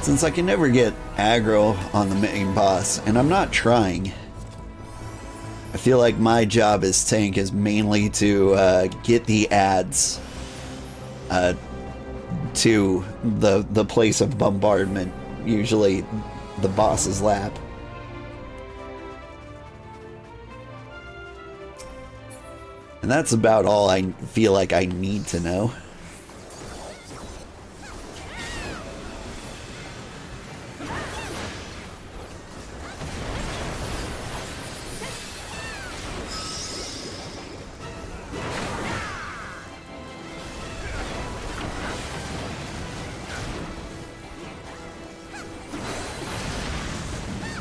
Since I can never get aggro on the main boss, and I'm not trying, I feel like my job as tank is mainly to get the ads to the place of bombardment, usually the boss's lap. And that's about all I feel like I need to know.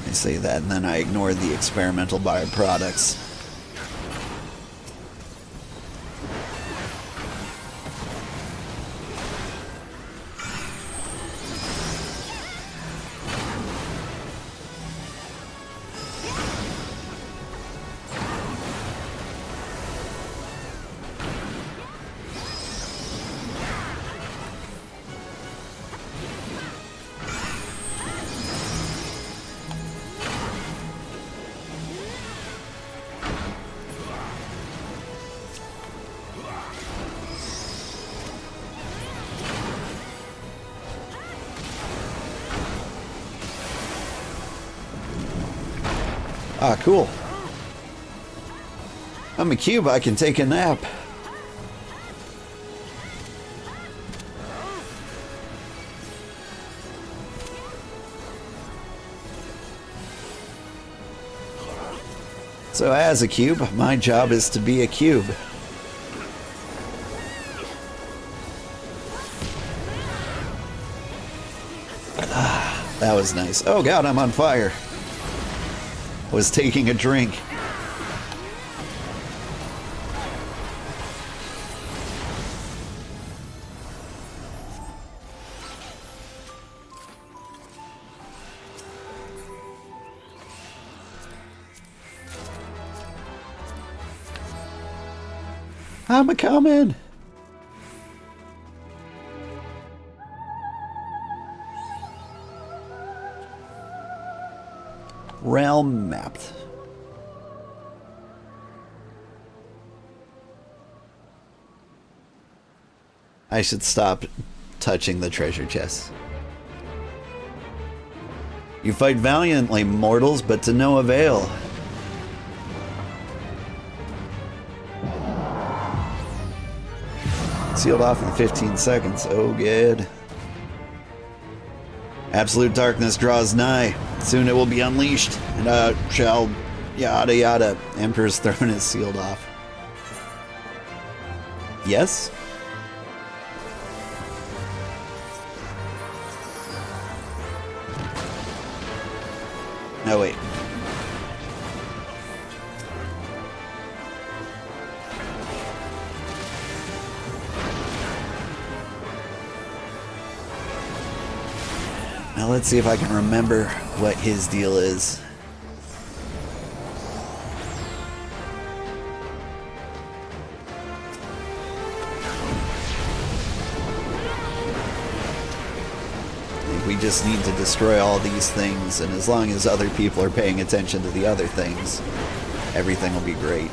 I say that and then I ignore the experimental byproducts. Ah, cool. I'm a cube, I can take a nap. So as a cube, my job is to be a cube. Ah, that was nice. Oh god, I'm on fire. Was taking a drink. I'm a-coming! Realm mapped. I should stop touching the treasure chest. You fight valiantly, mortals, but to no avail. Sealed off in 15 seconds. Oh, good. Absolute darkness draws nigh. Soon it will be unleashed, and shall yada yada. Emperor's throne is sealed off. Yes? No, wait. Now let's see if I can remember what his deal is. We just need to destroy all these things, and as long as other people are paying attention to the other things, everything will be great.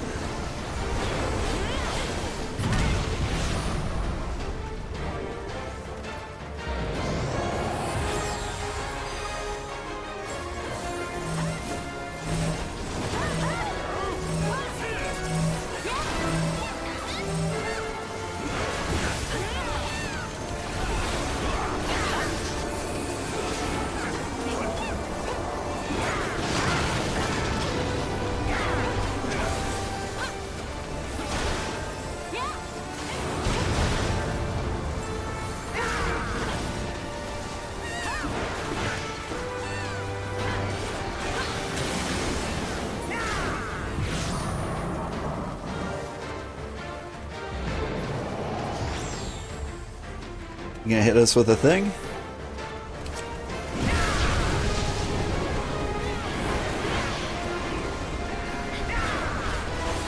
You gonna hit us with a thing?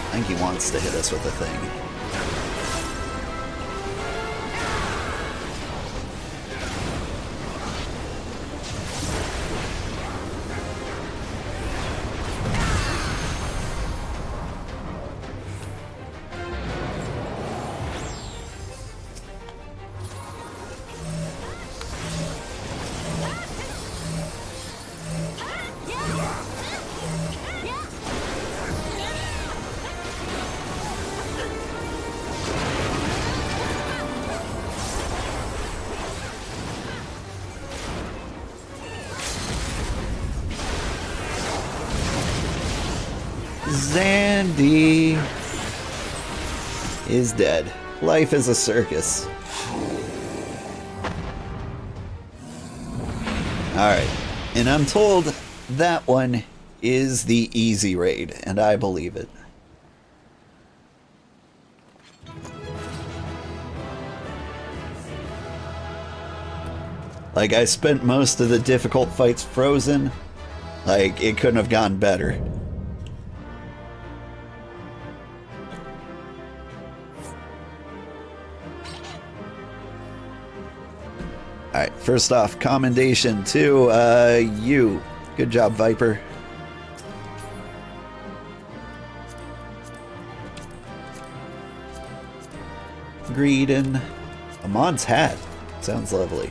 I think he wants to hit us with a thing. Zandy is dead. Life is a circus. Alright, and I'm told that one is the easy raid, and I believe it. Like, I spent most of the difficult fights frozen. Like, it couldn't have gone better. Alright, first off, commendation to you. Good job, Viper. Greedin. Amon's hat. Sounds lovely.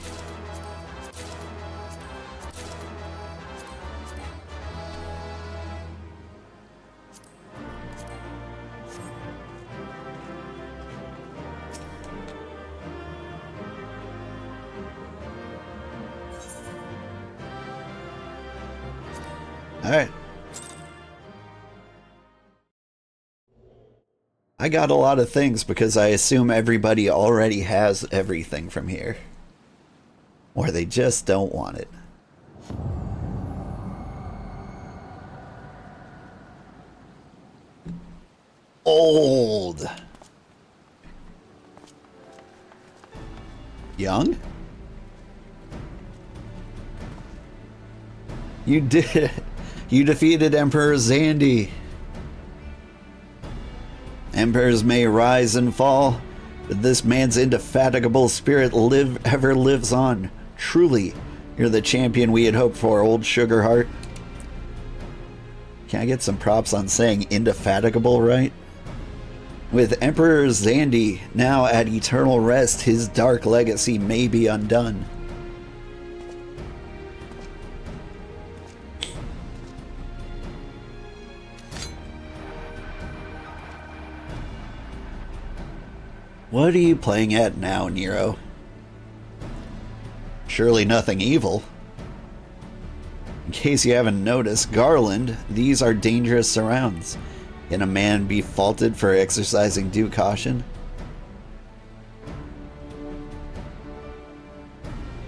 Alright. I got a lot of things because I assume everybody already has everything from here. Or they just don't want it. Old. Young? You did. You defeated Emperor Zandy. Emperors may rise and fall, but this man's indefatigable spirit ever lives on. Truly, you're the champion we had hoped for, old Sugarheart. Can I get some props on saying indefatigable right? With Emperor Xandi now at eternal rest, his dark legacy may be undone. What are you playing at now, Nero? Surely nothing evil. In case you haven't noticed, Garland, these are dangerous surrounds. Can a man be faulted for exercising due caution?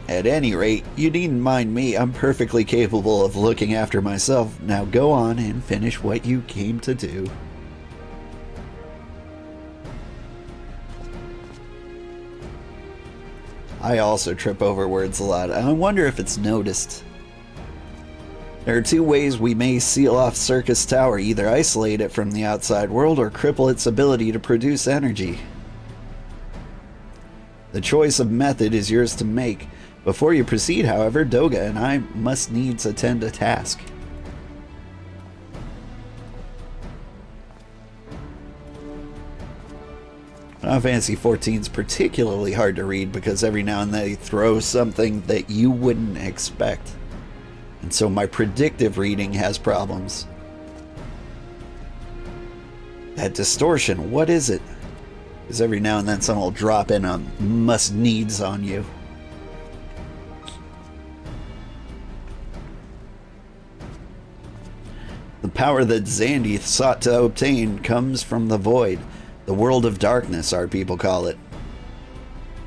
At any rate, you needn't mind me. I'm perfectly capable of looking after myself. Now go on and finish what you came to do. I also trip over words a lot. I wonder if it's noticed. There are two ways we may seal off Syrcus Tower, either isolate it from the outside world or cripple its ability to produce energy. The choice of method is yours to make. Before you proceed, however, Doga and I must needs attend a task. Final Fantasy XIV is particularly hard to read because every now and then they throw something that you wouldn't expect. And so my predictive reading has problems. That distortion, what is it? Because every now and then someone will drop in a must needs on you. The power that Xandi sought to obtain comes from the void. The world of darkness, our people call it.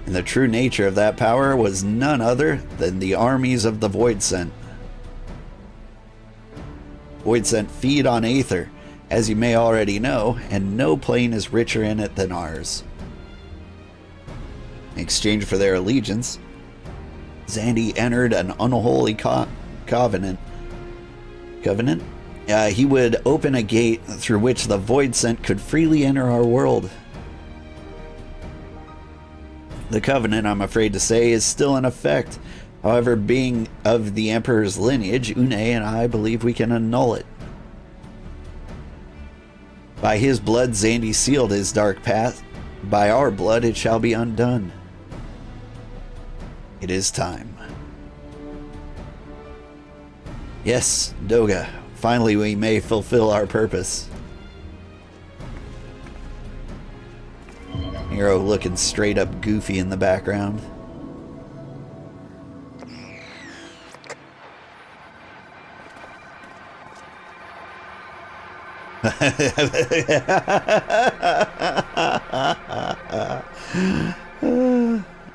And the true nature of that power was none other than the armies of the Voidsent. Voidsent feed on Aether, as you may already know, and no plane is richer in it than ours. In exchange for their allegiance, Xandi entered an unholy covenant. Covenant? He would open a gate through which the Voidsent could freely enter our world. The covenant, I'm afraid to say, is still in effect. However, being of the Emperor's lineage, Une and I believe we can annul it. By his blood, Xandi sealed his dark path. By our blood, it shall be undone. It is time. Yes, Doga. Finally, we may fulfill our purpose. Nero looking straight up goofy in the background.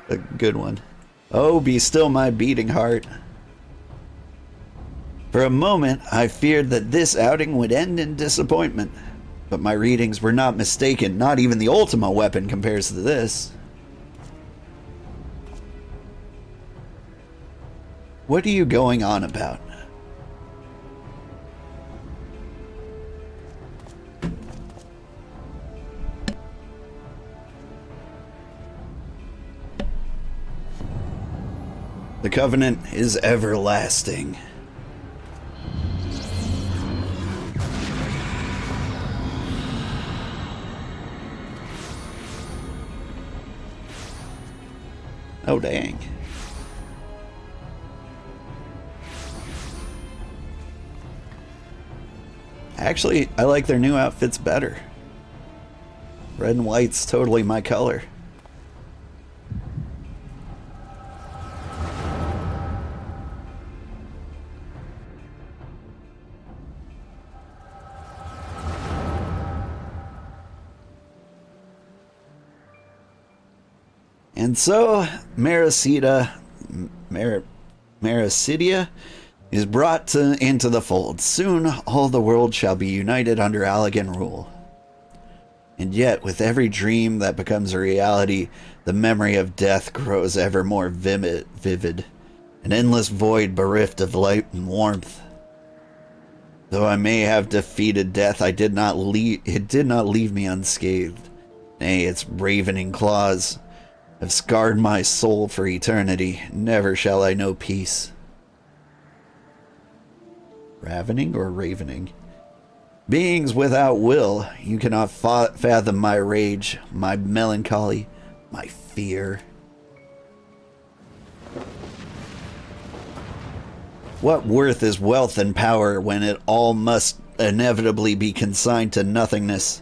A good one. Oh, be still my beating heart. For a moment, I feared that this outing would end in disappointment. But my readings were not mistaken. Not even the Ultima weapon compares to this. What are you going on about? The Covenant is everlasting. Oh, dang. Actually, I like their new outfits better. Red and white's totally my color. And so, Maricidia is brought into the fold. Soon, all the world shall be united under Allegan rule. And yet, with every dream that becomes a reality, the memory of death grows ever more vivid, an endless void bereft of light and warmth. Though I may have defeated death, it did not leave me unscathed. Nay, its ravening claws have scarred my soul for eternity. Never shall I know peace. Ravening or ravening? Beings without will, you cannot fathom my rage, my melancholy, my fear. What worth is wealth and power when it all must inevitably be consigned to nothingness?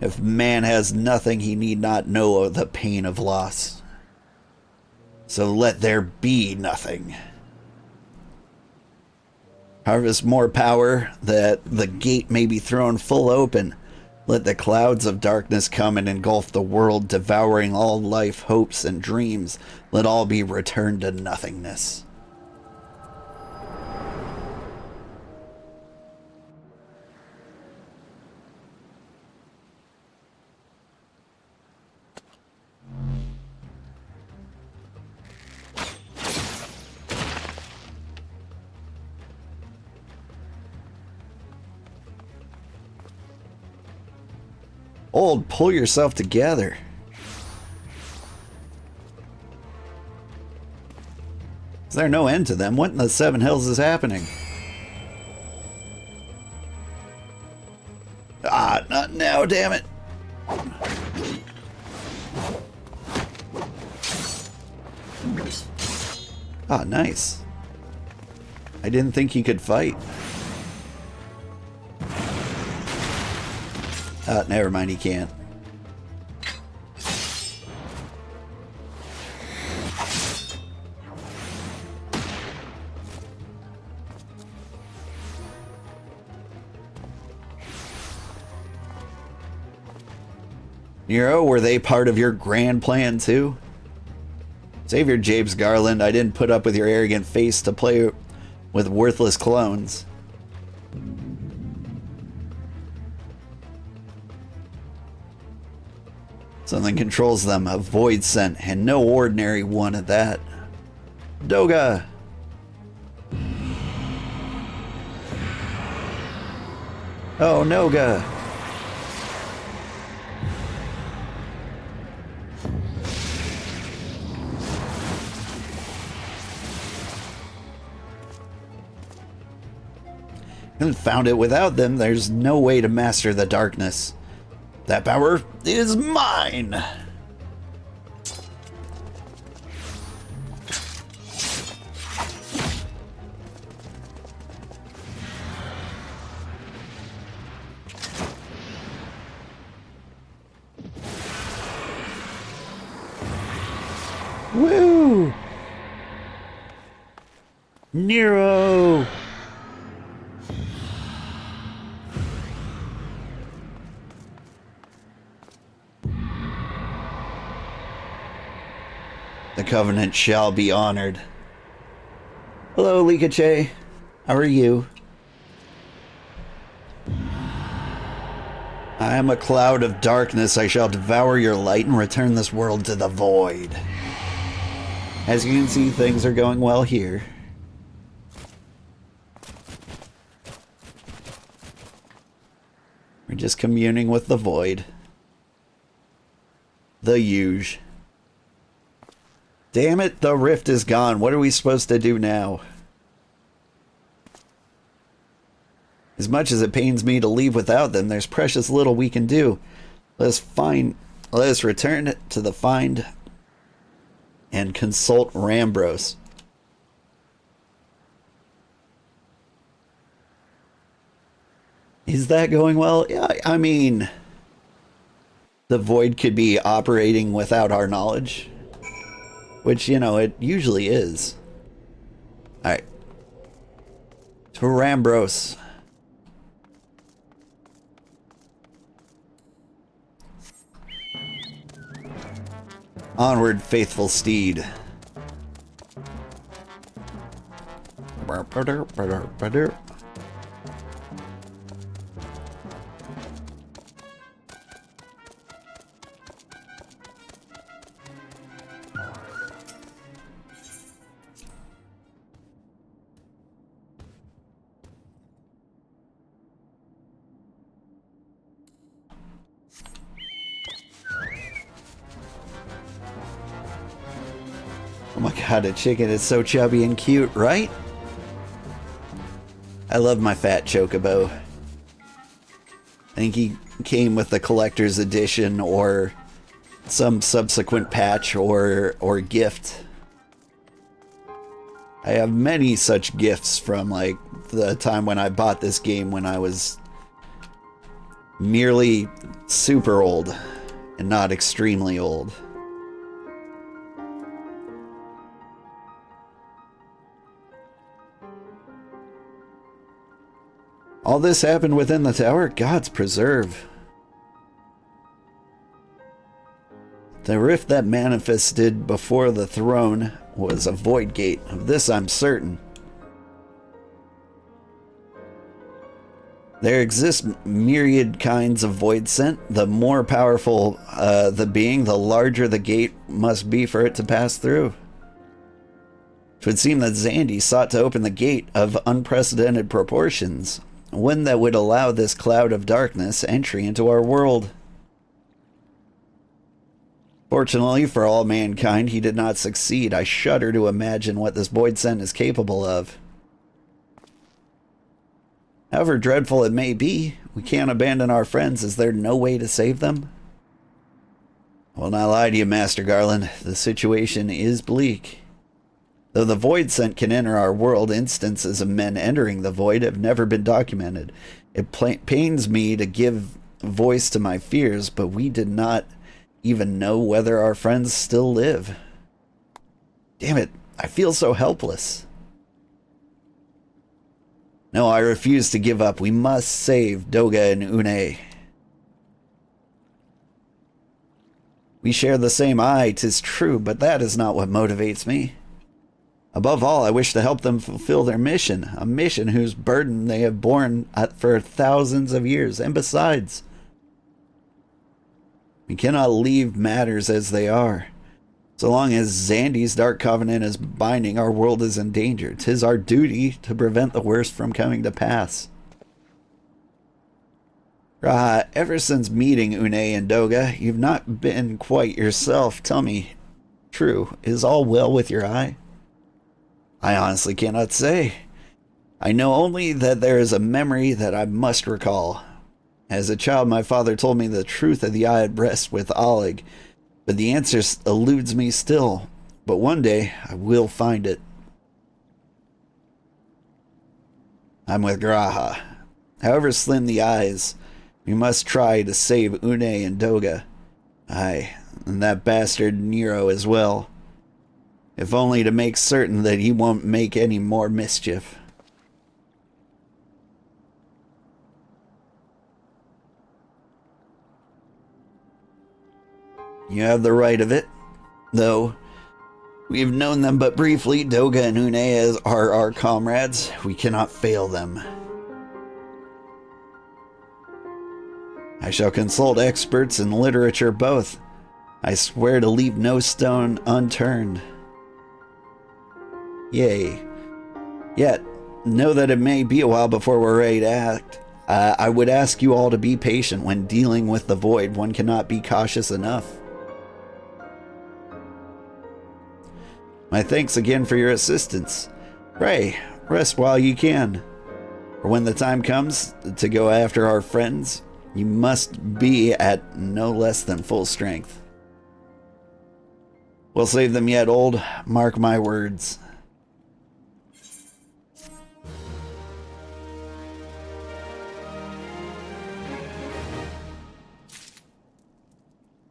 If man has nothing, he need not know of the pain of loss. So let there be nothing. Harvest more power, that the gate may be thrown full open. Let the clouds of darkness come and engulf the world, devouring all life, hopes, and dreams. Let all be returned to nothingness. Old, pull yourself together. Is there no end to them? What in the seven hills is happening? Ah, not now, damn it. Ah, nice. I didn't think he could fight. Never mind, he can't. Nero, were they part of your grand plan too? Savior James Garland, I didn't put up with your arrogant face to play with worthless clones. Something controls them, a void scent, and no ordinary one at that. Doga! Oh, Noga! And found it without them, there's no way to master the darkness. That power is mine! Woo! Nero! The covenant shall be honored. Hello, Likache. How are you? I am a cloud of darkness. I shall devour your light and return this world to the void. As you can see, things are going well here. We're just communing with the void. The huge. Damn it, the rift is gone. What are we supposed to do now? As much as it pains me to leave without them, there's precious little we can do. Let us return to the find and consult Rambros. Is that going well? Yeah, I mean, the void could be operating without our knowledge. Which, you know, it usually is. Alright. To Rambros. Onward, faithful steed. my god, a chicken is so chubby and cute, right? I love my fat chocobo. I think he came with the collector's edition or some subsequent patch or gift. I have many such gifts from like the time when I bought this game when I was merely super old and not extremely old. All this happened within the tower? God's preserve. The rift that manifested before the throne was a void gate. Of this I'm certain. There exist myriad kinds of void scent. The more powerful the being, the larger the gate must be for it to pass through. It would seem that Xandi sought to open the gate of unprecedented proportions, one that would allow this cloud of darkness entry into our world. Fortunately for all mankind, he did not succeed. I shudder to imagine what this void scent is capable of. However dreadful it may be, we can't abandon our friends. Is there no way to save them? I will not lie to you, Master Garland. The situation is bleak. Though the void scent can enter our world, instances of men entering the void have never been documented. It pains me to give voice to my fears, but we did not even know whether our friends still live. Damn it, I feel so helpless. No, I refuse to give up. We must save Doga and Une. We share the same eye, 'tis true, but that is not what motivates me. Above all, I wish to help them fulfill their mission, a mission whose burden they have borne for thousands of years. And besides, we cannot leave matters as they are. So long as Xandi's Dark Covenant is binding, our world is in danger. 'Tis our duty to prevent the worst from coming to pass. Raha, ever since meeting Une and Doga, you've not been quite yourself. Tell me, true, is all well with your eye? I honestly cannot say. I know only that there is a memory that I must recall. As a child, my father told me the truth of the eye at rest with Oleg, but the answer eludes me still. But one day, I will find it. I'm with Graha. However slim the eyes, we must try to save Une and Doga. Aye, and that bastard Nero as well. If only to make certain that he won't make any more mischief. You have the right of it. Though we've known them but briefly, Doga and Une are our comrades. We cannot fail them. I shall consult experts in literature both. I swear to leave no stone unturned. Yea. Yet, know that it may be a while before we're ready to act. I would ask you all to be patient when dealing with the void. One cannot be cautious enough. My thanks again for your assistance. Pray, rest while you can. For when the time comes to go after our friends, you must be at no less than full strength. We'll save them yet, old. Mark my words.